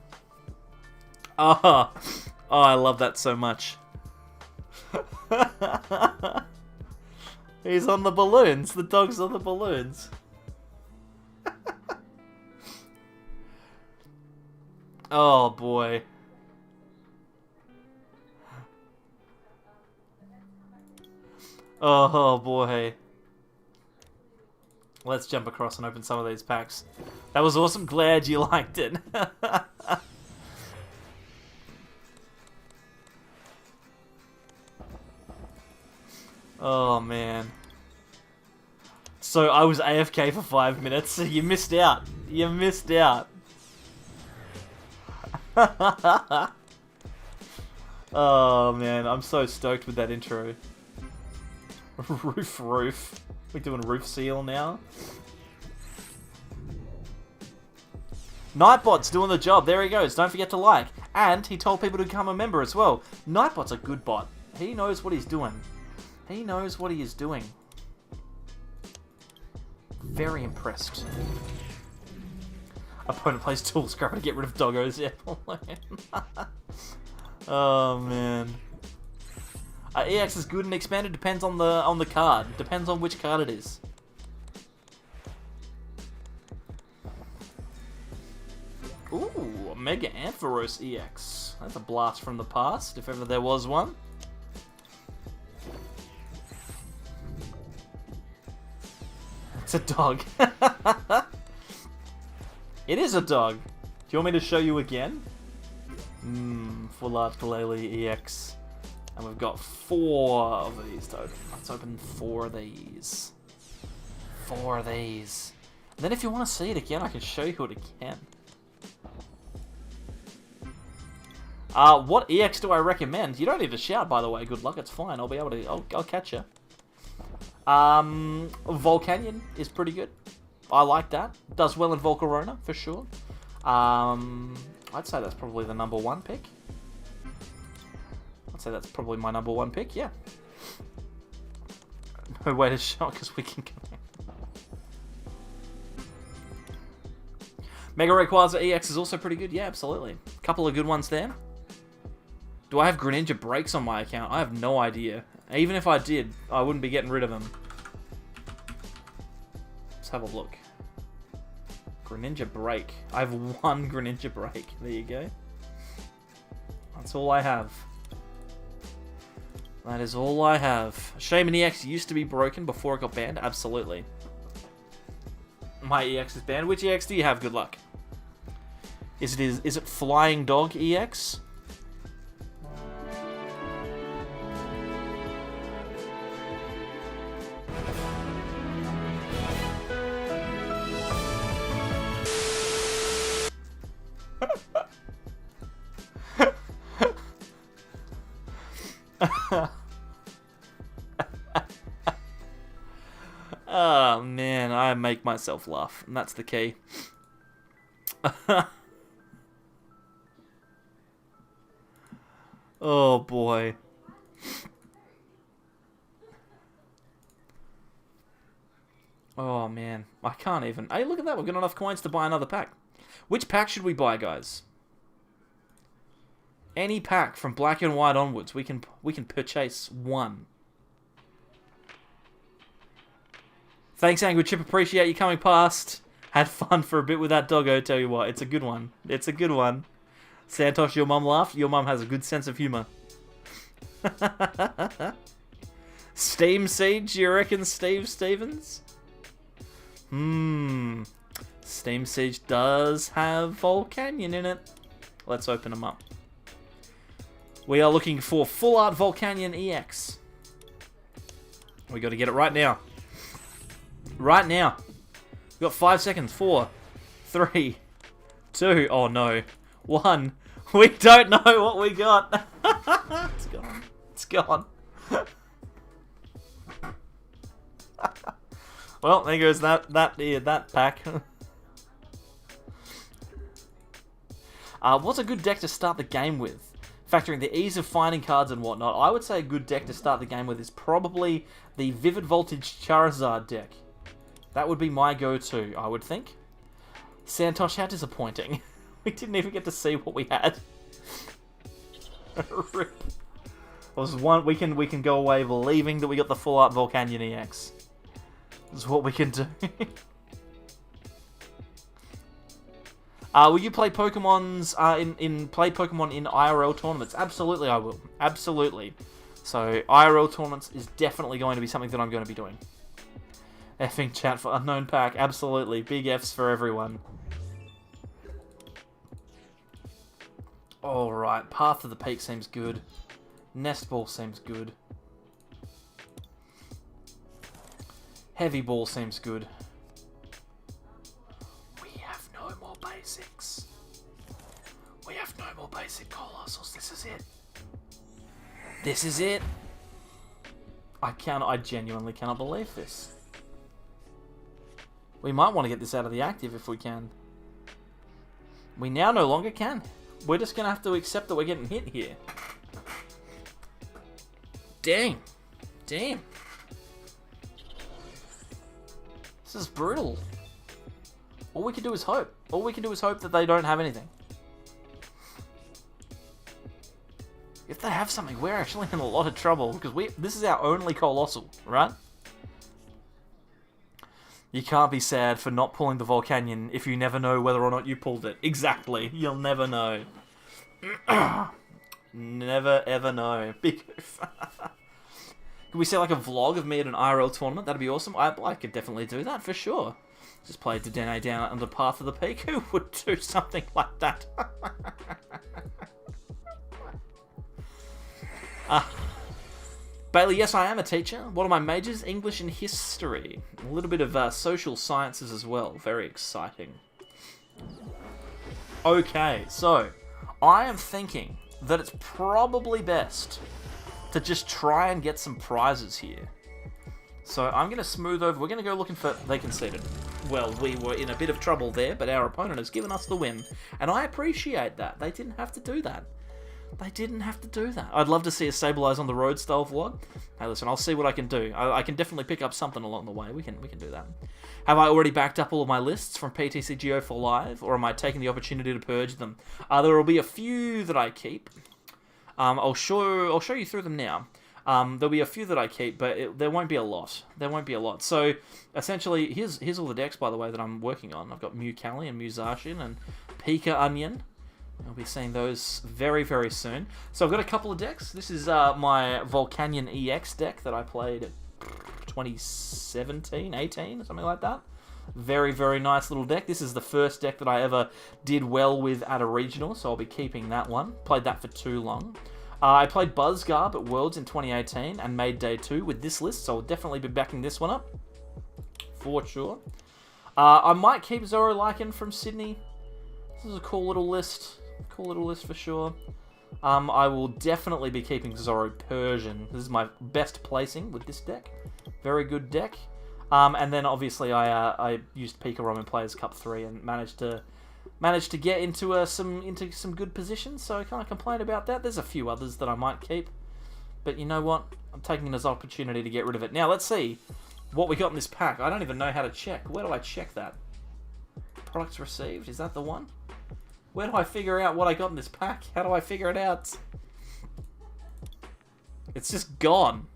Oh, I love that so much. He's on the balloons. The dog's on the balloons. Oh boy. Oh boy. Let's jump across and open some of these packs. That was awesome. Glad you liked it. Oh, man. So, I was AFK for 5 minutes. You missed out. You missed out. Oh, man. I'm so stoked with that intro. Roof. We're doing Roof Seal now. Nightbot's doing the job. There he goes. Don't forget to like. And he told people to become a member as well. Nightbot's a good bot. He knows what he's doing. He knows what he is doing. Very impressed. Opponent plays Tool Scrubber to get rid of doggos. Yeah. Oh man. EX is good and expanded. Depends on the card. Depends on which card it is. Ooh, a Mega Ampharos EX. That's a blast from the past, if ever there was one. It's a dog. It is a dog. Do you want me to show you again? Full Art Galele EX. And we've got 4 of these to open. Let's open 4 of these. 4 of these. And then if you want to see it again, I can show you it again. What EX do I recommend? You don't need to shout, by the way. Good luck, it's fine. I'll be able to... I'll catch you. Volcanion is pretty good. I like that. Does well in Volcarona, for sure. I'd say that's probably the number 1 pick. I'd say that's probably my number 1 pick, yeah. No way to show because we can connect. Mega Rayquaza EX is also pretty good, yeah, absolutely. Couple of good ones there. Do I have Greninja Breaks on my account? I have no idea. Even if I did, I wouldn't be getting rid of them. Let's have a look. Greninja Break. I have 1 Greninja Break. There you go. That's all I have. That is all I have. Shaman EX used to be broken before it got banned. Absolutely. My EX is banned. Which EX do you have? Good luck. Is it Flying Dog EX? Oh man, I make myself laugh, and that's the key. Oh boy. Oh man, I can't even. Hey, look at that, we've got enough coins to buy another pack. Which pack should we buy, guys? Any pack from black and white onwards, we can purchase 1. Thanks, Angry Chip. Appreciate you coming past. Had fun for a bit with that doggo. Tell you what, it's a good one. It's a good one. Santosh, your mum laughed. Your mum has a good sense of humour. Steam Siege, you reckon, Steve Stevens? Steam Siege does have Volcanion in it. Let's open them up. We are looking for Full Art Volcanion EX. We got to get it right now. Right now. We've got 5 seconds. 4, 3, 2, oh no, 1. We don't know what we got. It's gone. It's gone. Well, there goes that pack. What's a good deck to start the game with? Factoring the ease of finding cards and whatnot, I would say a good deck to start the game with is probably the Vivid Voltage Charizard deck. That would be my go-to, I would think. Santosh, how disappointing. We didn't even get to see what we had. Rip. Was one we can go away believing that we got the Full Art Volcanion EX. That's what we can do. Will you play Pokemon's play Pokemon in IRL tournaments? Absolutely, I will. Absolutely. So IRL tournaments is definitely going to be something that I'm going to be doing. Effing chat for unknown pack. Absolutely, big Fs for everyone. All right, Path to the Peak seems good. Nest Ball seems good. Heavy Ball seems good. We have no more basics. We have no more basic Coalossals. This is it. This is it. I genuinely cannot believe this. We might want to get this out of the active if we can. We now no longer can. We're just going to have to accept that we're getting hit here. Dang. Damn. This is brutal. All we can do is hope. All we can do is hope that they don't have anything. If they have something, we're actually in a lot of trouble, because this is our only Coalossal, right? You can't be sad for not pulling the Volcanion if you never know whether or not you pulled it. Exactly. You'll never know. Never ever know. Big oof. Could we see like a vlog of me at an IRL tournament? That'd be awesome. I could definitely do that for sure. Just play Dedenne down under Path of the Peak. Who would do something like that? Bailey, yes, I am a teacher. What are my majors? English and history. A little bit of social sciences as well. Very exciting. Okay, so I am thinking that it's probably best to just try and get some prizes here. So I'm going to smooth over. We're going to go looking for... They conceded. Well, we were in a bit of trouble there, but our opponent has given us the win. And I appreciate that. They didn't have to do that. They didn't have to do that. I'd love to see a Sableyes on the road style vlog. Hey, listen, I'll see what I can do. I can definitely pick up something along the way. We can do that. Have I already backed up all of my lists from PTCGO for live, or am I taking the opportunity to purge them? There will be a few that I keep. I'll show you through them now. There'll be a few that I keep, but there won't be a lot. There won't be a lot. So essentially, here's all the decks, by the way, that I'm working on. I've got Mew Callie and Musashin and Pika Onion. I'll be seeing those very, very soon. So I've got a couple of decks. This is my Volcanion EX deck that I played at 2017, 18, something like that. Very, very nice little deck. This is the first deck that I ever did well with at a regional, so I'll be keeping that one. Played that for too long. I played Buzzgarb at Worlds in 2018 and made Day 2 with this list, so I'll definitely be backing this one up. For sure. I might keep Zoro Lycan from Sydney. This is a cool little list. Cool little list for sure. I will definitely be keeping Zoro Persian. This is my best placing with this deck. Very good deck. And then obviously I used Pika Rom in Players Cup 3 and managed to get into some good positions. So I can't complain about that. There's a few others that I might keep, but you know what? I'm taking this opportunity to get rid of it. Now let's see what we got in this pack. I don't even know how to check. Where do I check that? Products received. Is that the one? Where do I figure out what I got in this pack? How do I figure it out? It's just gone.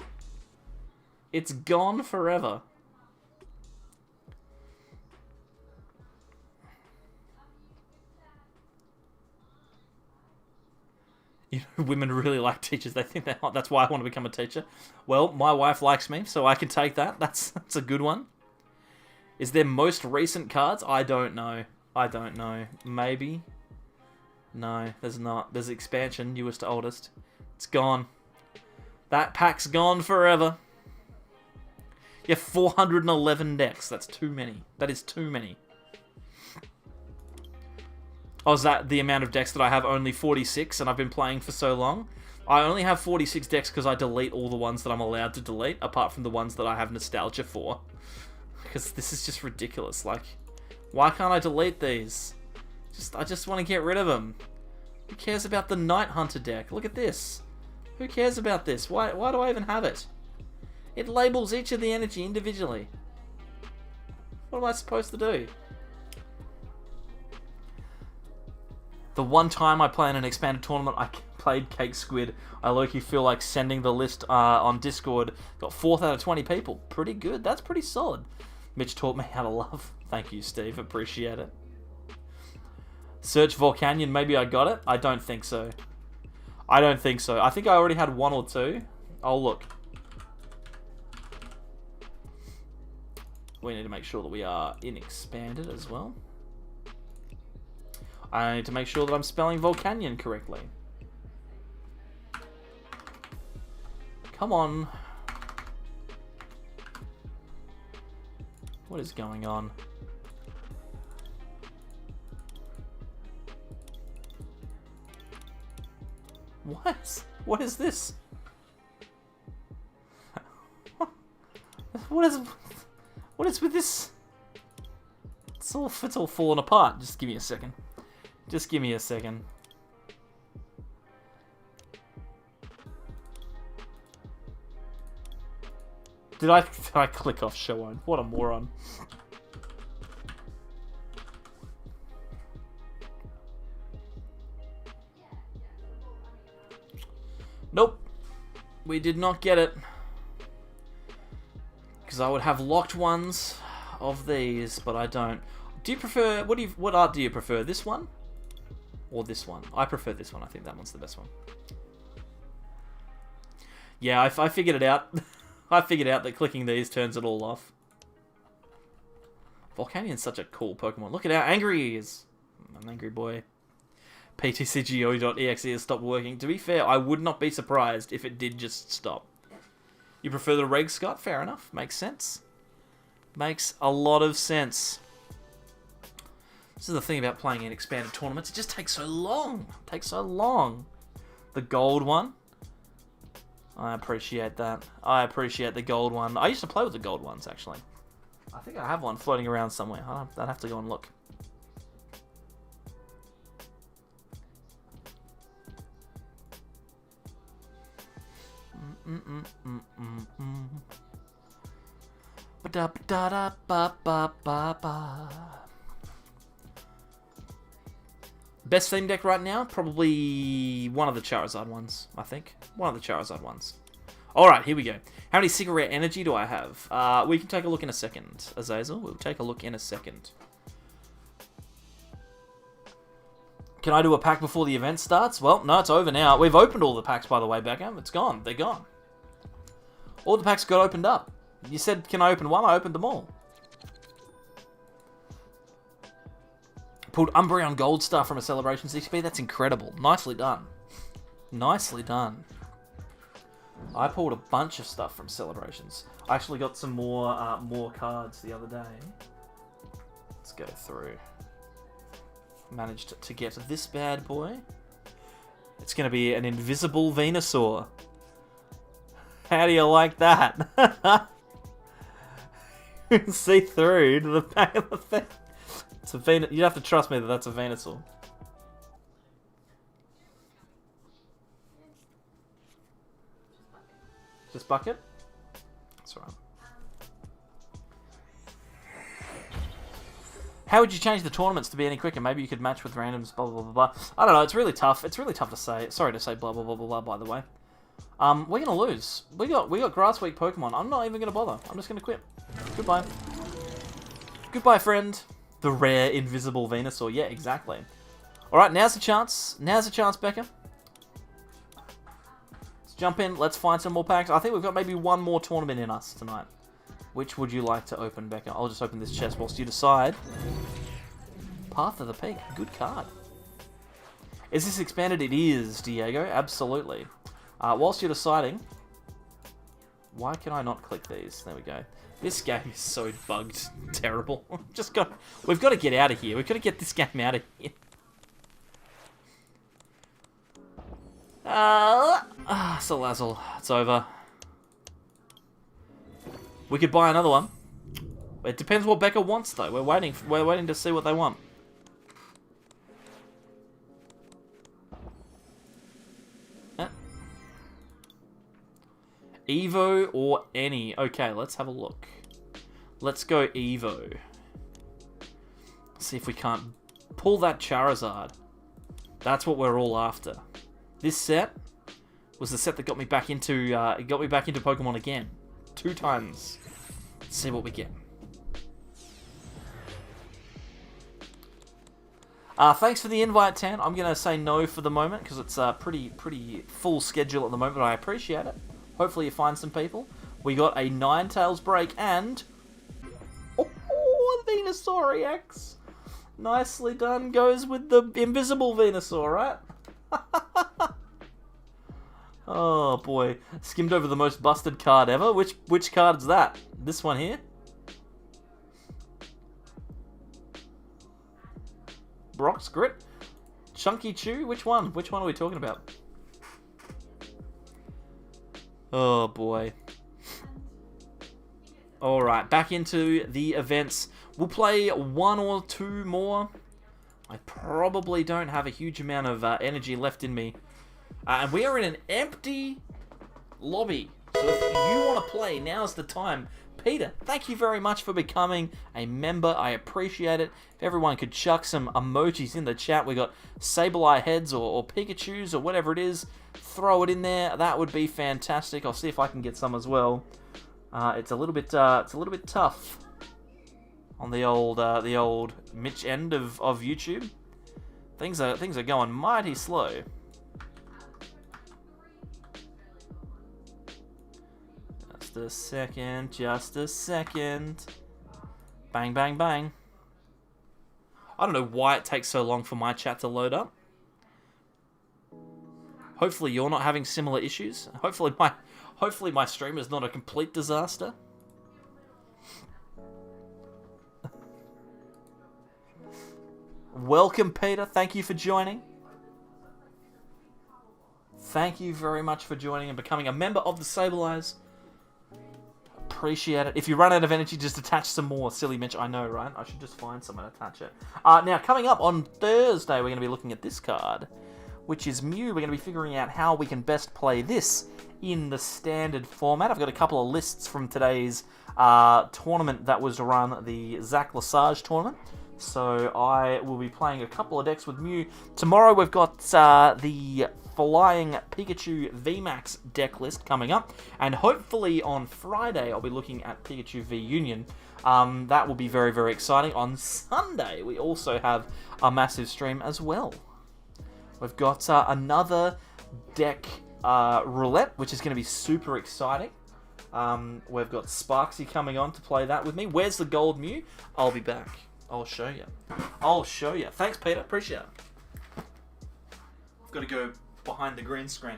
It's gone forever. You know, women really like teachers. They think that's why I want to become a teacher. Well, my wife likes me, so I can take that. That's a good one. Is there most recent cards? I don't know. I don't know. Maybe. No, there's not. There's expansion, newest to oldest. It's gone. That pack's gone forever. You have 411 decks. That's too many. That is too many. Oh, is that the amount of decks that I have? Only 46, and I've been playing for so long? I only have 46 decks because I delete all the ones that I'm allowed to delete, apart from the ones that I have nostalgia for. Because this is just ridiculous. Like, why can't I delete these? I just want to get rid of them. Who cares about the Night Hunter deck? Look at this. Who cares about this? Why do I even have it? It labels each of the energy individually. What am I supposed to do? The one time I played in an expanded tournament, I played Cake Squid. I low-key feel like sending the list on Discord. Got 4th out of 20 people. Pretty good. That's pretty solid. Mitch taught me how to love. Thank you, Steve. Appreciate it. Search Volcanion, maybe I got it? I don't think so. I don't think so. I think I already had 1 or 2. I'll look. We need to make sure that we are in expanded as well. I need to make sure that I'm spelling Volcanion correctly. Come on. What is going on? What? What is this? What is with this? It's all falling apart. Just give me a second. Just give me a second. Did I click off show on? What a moron. Nope. We did not get it. Because I would have locked ones of these, but I don't. Do you prefer... What art do you prefer? This one? Or this one? I prefer this one. I think that one's the best one. Yeah, I figured it out. I figured out that clicking these turns it all off. Volcanian's such a cool Pokemon. Look at how angry he is. I'm an angry boy. PTCGO.exe has stopped working. To be fair, I would not be surprised if it did just stop. You prefer the Reg Scott? Fair enough. Makes sense. Makes a lot of sense. This is the thing about playing in expanded tournaments. It just takes so long. It takes so long. The gold one. I appreciate that. I appreciate the gold one. I used to play with the gold ones, actually. I think I have one floating around somewhere. I'd have to go and look. Best theme deck right now? Probably one of the Charizard ones, I think. One of the Charizard ones. Alright, here we go. How many Secret Rare Energy do I have? We can take a look in a second, Azazel. We'll take a look in a second. Can I do a pack before the event starts? Well, no, it's over now. We've opened all the packs, by the way, Beckham. It's gone. They're gone. All the packs got opened up. You said, can I open one? I opened them all. Pulled Umbreon Gold Star from a Celebrations XP. That's incredible. Nicely done. Nicely done. I pulled a bunch of stuff from Celebrations. I actually got some more cards the other day. Let's go through. Managed to get this bad boy. It's going to be an invisible Venusaur. How do you like that? See through to the back of the thing. It's a you have to trust me that that's a Venusaur. Just bucket? That's alright. How would you change the tournaments to be any quicker? Maybe you could match with randoms, blah, blah, blah, blah. I don't know, it's really tough. It's really tough to say. Sorry to say blah, blah, blah, blah, blah, by the way. We're going to lose. We got Grass Week Pokemon. I'm not even going to bother. I'm just going to quit. Goodbye. Goodbye, friend. The rare invisible Venusaur. Yeah, exactly. Alright, now's the chance. Now's the chance, Becca. Let's jump in. Let's find some more packs. I think we've got maybe one more tournament in us tonight. Which would you like to open, Becca? I'll just open this chest whilst you decide. Path of the Peak. Good card. Is this expanded? It is, Diego. Absolutely. Whilst you're deciding... Why can I not click these? There we go. This game is so bugged. Terrible. We've got to get out of here. We've got to get this game out of here. Salazzle. It's over. We could buy another one. It depends what Becca wants, though. We're waiting to see what they want. Evo or any? Okay, let's have a look. Let's go Evo. See if we can't pull that Charizard. That's what we're all after. This set was the set that got me back into Pokemon again. 2 times. Let's see what we get. Thanks for the invite, Tan. I'm gonna say no for the moment because it's a pretty full schedule at the moment, but I appreciate it. Hopefully you find some people. We got a Ninetales break and... Oh, Venusaur EX! Nicely done. Goes with the invisible Venusaur, right? Oh, boy. Skimmed over the most busted card ever. Which card is that? This one here? Brock's Grit? Chunky Chew? Which one? Which one are we talking about? Oh, boy. Alright, back into the events. We'll play one or two more. I probably don't have a huge amount of energy left in me. And we are in an empty lobby. So if you want to play, now's the time. Peter, thank you very much for becoming a member. I appreciate it. If everyone could chuck some emojis in the chat. We got Sableye heads or Pikachus or whatever it is. Throw it in there. That would be fantastic. I'll see if I can get some as well. It's a little bit tough on the old Mitch end of YouTube. Things are going mighty slow. Just a second. Bang, bang, bang. I don't know why it takes so long for my chat to load up. Hopefully you're not having similar issues. Hopefully my stream is not a complete disaster. Welcome, Peter. Thank you for joining. Thank you very much for joining and becoming a member of the Sableyes. Appreciate it. If you run out of energy, just attach some more. Silly Mitch, I know, right? I should just find some and attach it. Now, coming up on Thursday, we're going to be looking at this card, which is Mew. We're going to be figuring out how we can best play this in the standard format. I've got a couple of lists from today's tournament that was run, the Zach Lesage tournament. So I will be playing a couple of decks with Mew. Tomorrow we've got the Flying Pikachu VMAX deck list coming up. And hopefully on Friday I'll be looking at Pikachu V Union. That will be very, very exciting. On Sunday we also have a massive stream as well. We've got another deck roulette, which is going to be super exciting. We've got Sparksy coming on to play that with me. Where's the gold Mew? I'll be back. I'll show you. I'll show you. Thanks, Peter. Appreciate it. I've got to go behind the green screen.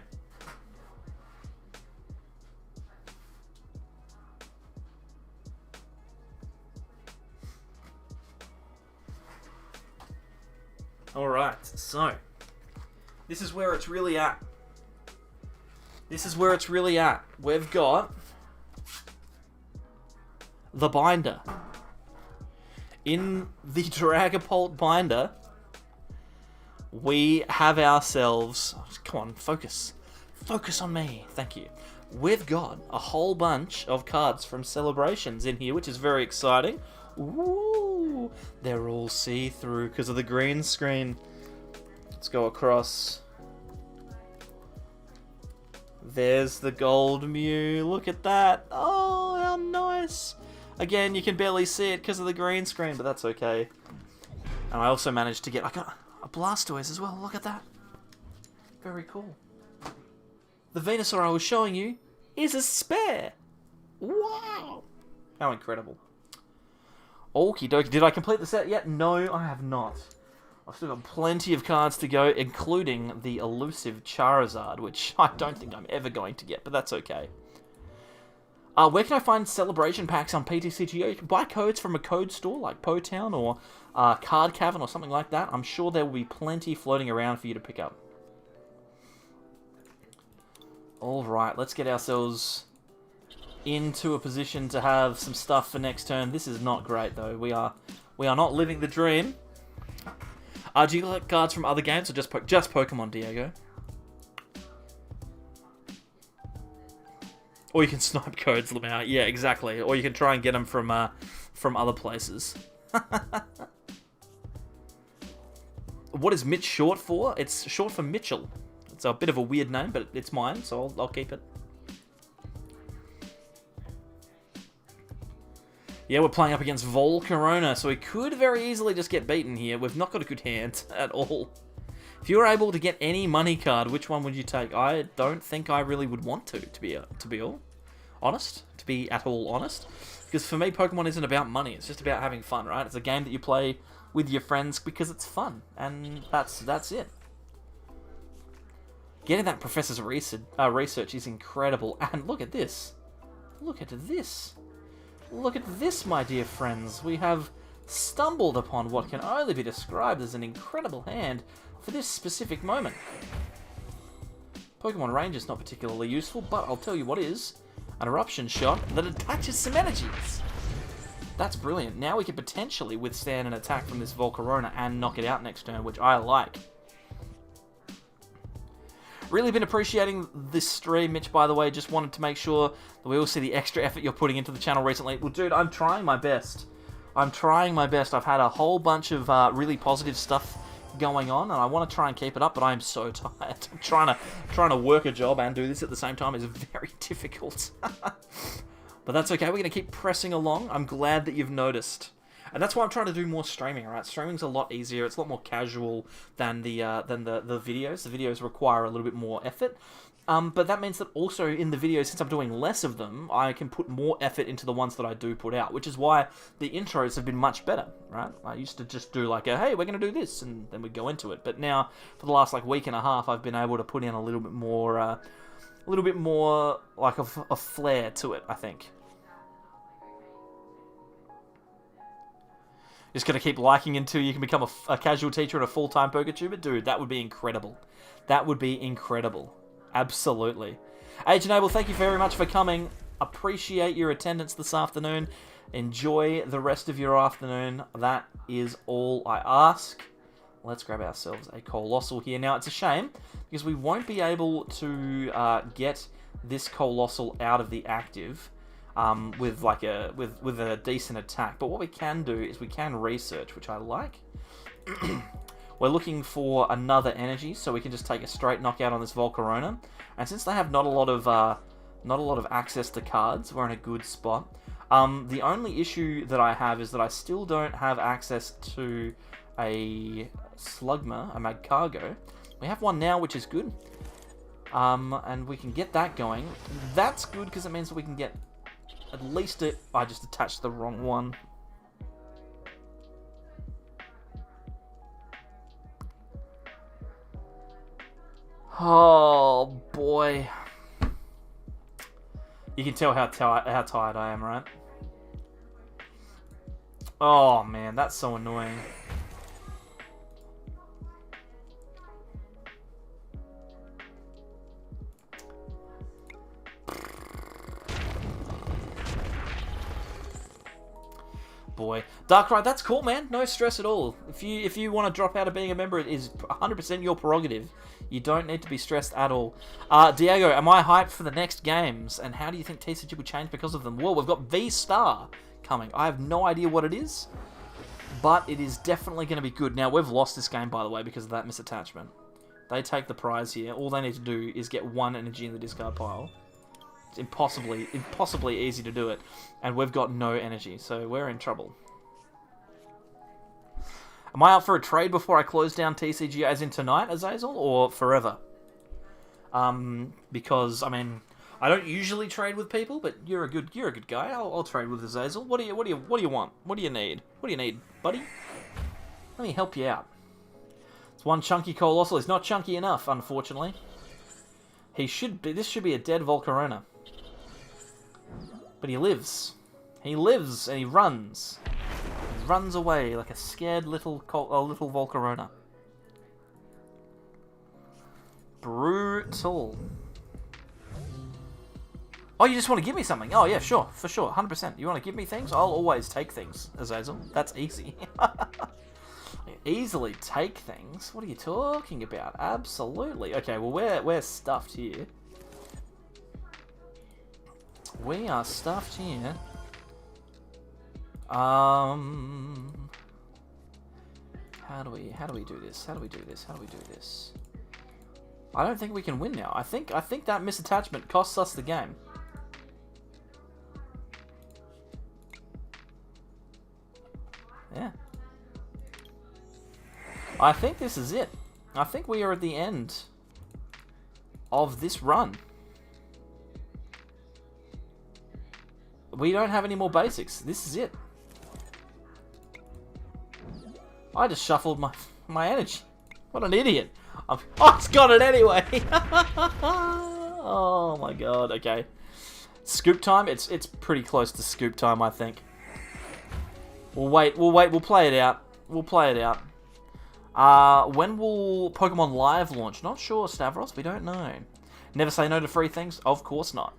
Alright, so this is where it's really at. This is where it's really at. We've got the binder. In the Dragapult binder, we have ourselves... Come on, focus. Focus on me. Thank you. We've got a whole bunch of cards from Celebrations in here, which is very exciting. Ooh, they're all see-through because of the green screen. Let's go across. There's the gold Mew. Look at that. Oh, how nice. Again, you can barely see it because of the green screen, but that's okay. And I also managed to get... I got a Blastoise as well. Look at that. Very cool. The Venusaur I was showing you is a spare. Wow. How incredible. Okie dokie. Did I complete the set yet? No, I have not. I've still got plenty of cards to go, including the elusive Charizard, which I don't think I'm ever going to get, but that's okay. Where can I find celebration packs on PTCGO? You can buy codes from a code store like Potown or Card Cavern or something like that. I'm sure there will be plenty floating around for you to pick up. Alright, let's get ourselves into a position to have some stuff for next turn. This is not great though. We are not living the dream. Do you collect cards from other games or just Pokemon, Diego? Or you can snipe codes them out. Yeah, exactly. Or you can try and get them from other places. What is Mitch short for? It's short for Mitchell. It's a bit of a weird name, but it's mine, so I'll keep it. Yeah, we're playing up against Volcarona, so we could very easily just get beaten here. We've not got a good hand at all. If you were able to get any money card, which one would you take? I don't think I really would want to be at all honest. Because for me, Pokemon isn't about money. It's just about having fun, right? It's a game that you play with your friends because it's fun, and that's it. Getting that professor's research is incredible. And look at this. Look at this. Look at this, my dear friends. We have stumbled upon what can only be described as an incredible hand for this specific moment. Pokemon Ranger is not particularly useful, but I'll tell you what is. an eruption shot that attaches some energies. That's brilliant. Now we can potentially withstand an attack from this Volcarona and knock it out next turn, which I like. Really been appreciating this stream, Mitch, by the way. Just wanted to make sure that we all see the extra effort you're putting into the channel recently. Well, dude, I'm trying my best. I'm trying my best. I've had a whole bunch of really positive stuff going on, and I want to try and keep it up, but I'm so tired. I'm trying to work a job and do this at the same time is very difficult. But that's okay. We're going to keep pressing along. I'm glad that you've noticed. And that's why I'm trying to do more streaming, right? Streaming's a lot easier. It's a lot more casual than the videos. The videos require a little bit more effort. But that means that also in the videos, since I'm doing less of them, I can put more effort into the ones that I do put out, which is why the intros have been much better, right? I used to just do like hey, we're going to do this, and then we'd go into it. But now, for the last like week and a half, I've been able to put in a little bit more like a flair to it, I think. Just going to keep liking until you can become a casual teacher and a full-time PokeTuber? Dude, that would be incredible. That would be incredible. Absolutely. Agent Abel, thank you very much for coming. Appreciate your attendance this afternoon. Enjoy the rest of your afternoon. That is all I ask. Let's grab ourselves a Coalossal here. Now, it's a shame, because we won't be able to get this Coalossal out of the active with a decent attack. But what we can do is we can research, which I like. We're looking for another energy, so we can just take a straight knockout on this Volcarona. And since they have not a lot of access to cards, we're in a good spot. The only issue that I have is that I still don't have access to a Slugma, a Magcargo. We have one now, which is good. And we can get that going. That's good because it means that we can get at least it. I just attached the wrong one. Oh boy. You can tell how tired I am, right? Oh man, that's so annoying. Boy, Darkrai, that's cool, man. No stress at all. If you want to drop out of being a member, it is 100% your prerogative. You don't need to be stressed at all. Diego, am I hyped for the next games? And how do you think TCG will change because of them? Well, we've got V-Star coming. I have no idea what it is, but it is definitely going to be good. Now, we've lost this game, by the way, because of that misattachment. They take the prize here. All they need to do is get one energy in the discard pile. It's impossibly easy to do it, and we've got no energy, so we're in trouble. Am I up for a trade before I close down TCG, as in tonight, Azazel, or forever? Because I mean, I don't usually trade with people, but you're a good guy. I'll trade with Azazel. What do you want? What do you need? What do you need, buddy? Let me help you out. It's one chunky Coalossal. He's not chunky enough, unfortunately. He should be. This should be a dead Volcarona. But he lives. He lives and he runs. He runs away like a scared little Volcarona. Brutal. Oh, you just want to give me something? Oh yeah, sure, for sure, 100%. You want to give me things? I'll always take things, Azazel. That's easy. Easily take things? What are you talking about? Absolutely. Okay, well we're stuffed here. We are stuffed here. How do we do this? How do we do this? How do we do this? I don't think we can win now. I think that misattachment costs us the game. Yeah. I think this is it. I think we are at the end of this run. We don't have any more basics. This is it. I just shuffled my energy. What an idiot. Oh, it's got it anyway. Oh my god. Okay. Scoop time? It's pretty close to scoop time, I think. We'll wait. We'll play it out. We'll play it out. When will Pokemon Live launch? Not sure, Stavros. We don't know. Never say no to free things? Of course not.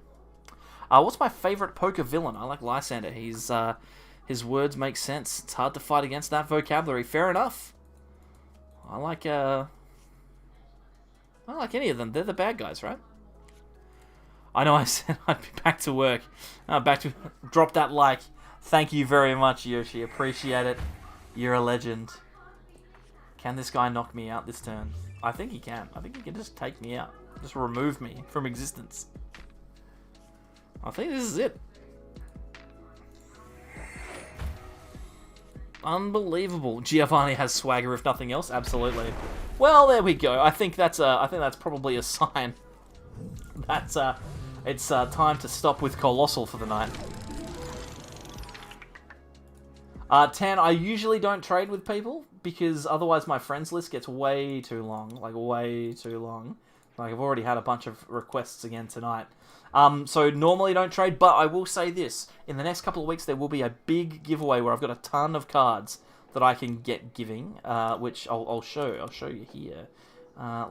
What's my favorite poker villain? I like Lysander. His words make sense. It's hard to fight against that vocabulary. Fair enough. I like any of them. They're the bad guys, right? I know I said I'd be back to work. Drop that like. Thank you very much, Yoshi. Appreciate it. You're a legend. Can this guy knock me out this turn? I think he can. I think he can just take me out. Just remove me from existence. I think this is it. Unbelievable. Giovanni has swagger, if nothing else. Absolutely. Well, there we go. I think that's probably a sign. It's time to stop with Coalossal for the night. 10. I usually don't trade with people because otherwise my friends list gets way too long. Like way too long. Like I've already had a bunch of requests again tonight. So normally don't trade, but I will say this. In the next couple of weeks there will be a big giveaway where I've got a ton of cards that I can get giving, which I'll show. I'll show you here.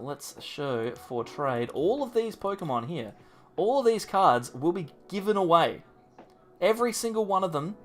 Let's show for trade. All of these Pokemon here, all of these cards will be given away. Every single one of them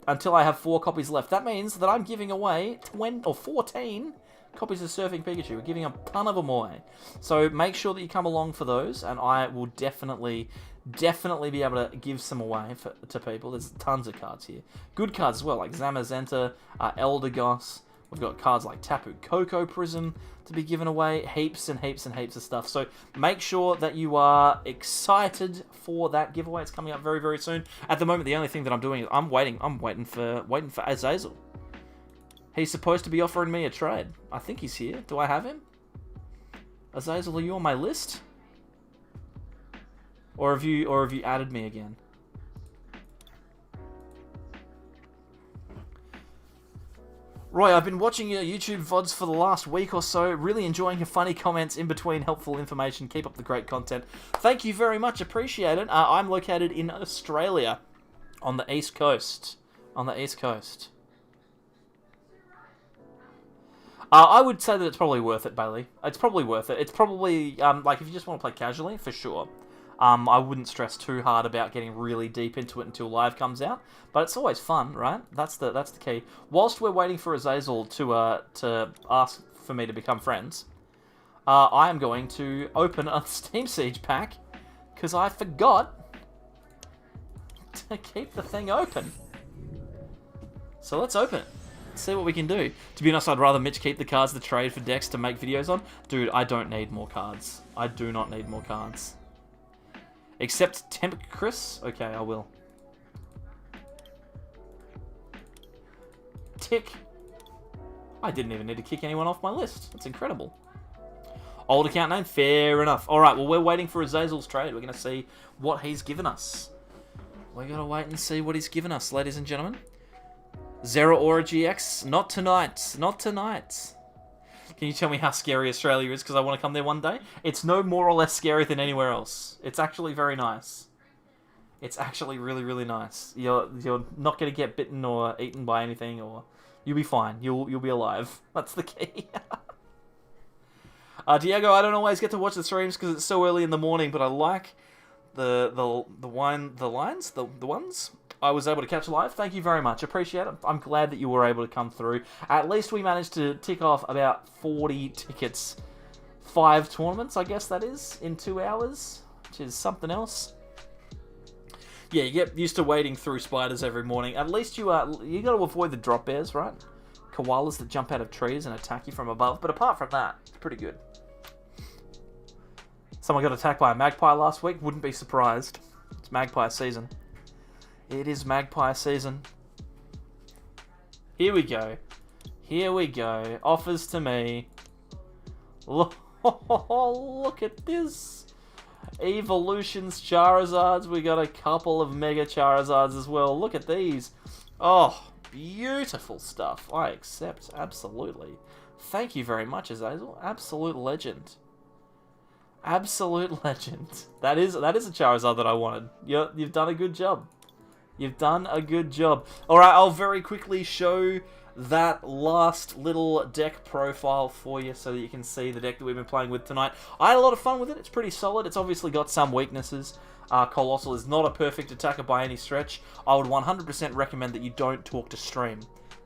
until I have 4 copies left. That means that I'm giving away 14 copies of Surfing Pikachu. We're giving a ton of them away. So make sure that you come along for those, and I will definitely be able to give some away to people. There's tons of cards here. Good cards as well, like Zamazenta, Eldegoss. We've got cards like Tapu Koko Prism to be given away. Heaps and heaps and heaps of stuff. So make sure that you are excited for that giveaway. It's coming up very, very soon. At the moment, the only thing that I'm doing is I'm waiting for Azazel. He's supposed to be offering me a trade. I think he's here. Do I have him? Azazel, are you on my list? Or have you added me again? Roy, I've been watching your YouTube VODs for the last week or so. Really enjoying your funny comments in between helpful information. Keep up the great content. Thank you very much. Appreciate it. I'm located in Australia, on the East Coast. I would say that it's probably worth it, Bailey. It's probably worth it. It's probably, like, if you just want to play casually, for sure. I wouldn't stress too hard about getting really deep into it until live comes out, but it's always fun, right? That's the key. Whilst we're waiting for Azazel to ask for me to become friends, I am going to open a Steam Siege pack because I forgot to keep the thing open. So let's open it. Let's see what we can do. To be honest, I'd rather Mitch keep the cards to trade for decks to make videos on. Dude, I don't need more cards. I do not need more cards. Except Temp Chris? Okay, I will. Tick. I didn't even need to kick anyone off my list. That's incredible. Old account name? Fair enough. Alright, well, we're waiting for Azazel's trade. We're going to see what he's given us. We're going to wait and see what he's given us, ladies and gentlemen. Zero Aura GX? Not tonight. Not tonight. Can you tell me how scary Australia is? Because I want to come there one day. It's no more or less scary than anywhere else. It's actually very nice. It's actually really, really nice. You're not going to get bitten or eaten by anything, or you'll be fine. You'll be alive. That's the key. Diego, I don't always get to watch the streams because it's so early in the morning, but I like the ones I was able to catch live. Thank you very much. Appreciate it. I'm glad that you were able to come through. At least we managed to tick off about 40 tickets. 5 tournaments, I guess that is, in 2 hours, which is something else. Yeah, you get used to wading through spiders every morning. At least you got to avoid the drop bears, right? Koalas that jump out of trees and attack you from above. But apart from that, it's pretty good. Someone got attacked by a magpie last week. Wouldn't be surprised. It's magpie season. It is magpie season. Here we go. Here we go. Offers to me. Look at this. Evolutions Charizards. We got a couple of Mega Charizards as well. Look at these. Oh, beautiful stuff. I accept. Absolutely. Thank you very much, Azazel. Absolute legend. Absolute legend. That is a Charizard that I wanted. You've done a good job. You've done a good job. Alright, I'll very quickly show that last little deck profile for you so that you can see the deck that we've been playing with tonight. I had a lot of fun with it. It's pretty solid. It's obviously got some weaknesses. Coalossal is not a perfect attacker by any stretch. I would 100% recommend that you don't talk to stream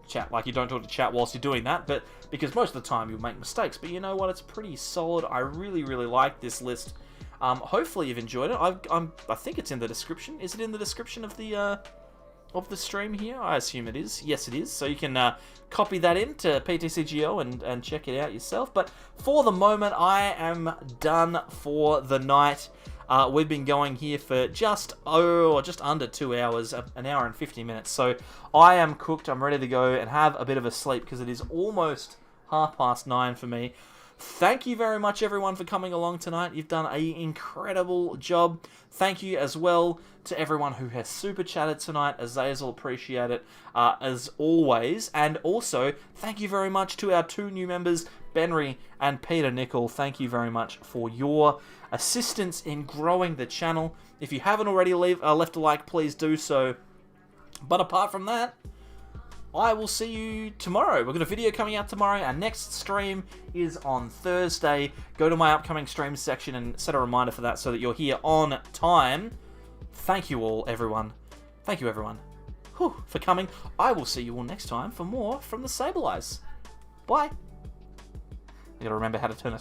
chat. Like, you don't talk to chat whilst you're doing that, but because most of the time you'll make mistakes. But you know what? It's pretty solid. I really, really like this list. Hopefully you've enjoyed it. I think it's in the description. Is it in the description of the stream here? I assume it is. Yes, it is. So you can copy that into PTCGO and check it out yourself. But for the moment, I am done for the night. We've been going here for just under 2 hours, an hour and 50 minutes. So I am cooked. I'm ready to go and have a bit of a sleep because it is almost 9:30 for me. Thank you very much, everyone, for coming along tonight. You've done an incredible job. Thank you as well to everyone who has super chatted tonight. Azazel, appreciate it as always. And also, thank you very much to our 2 new members, Benry and Peter Nickel. Thank you very much for your assistance in growing the channel. If you haven't already left a like, please do so. But apart from that, I will see you tomorrow. We've got a video coming out tomorrow. Our next stream is on Thursday. Go to my upcoming streams section and set a reminder for that so that you're here on time. Thank you all, everyone. Thank you, everyone, for coming. I will see you all next time for more from the Sableyes. Bye. You gotta remember how to turn a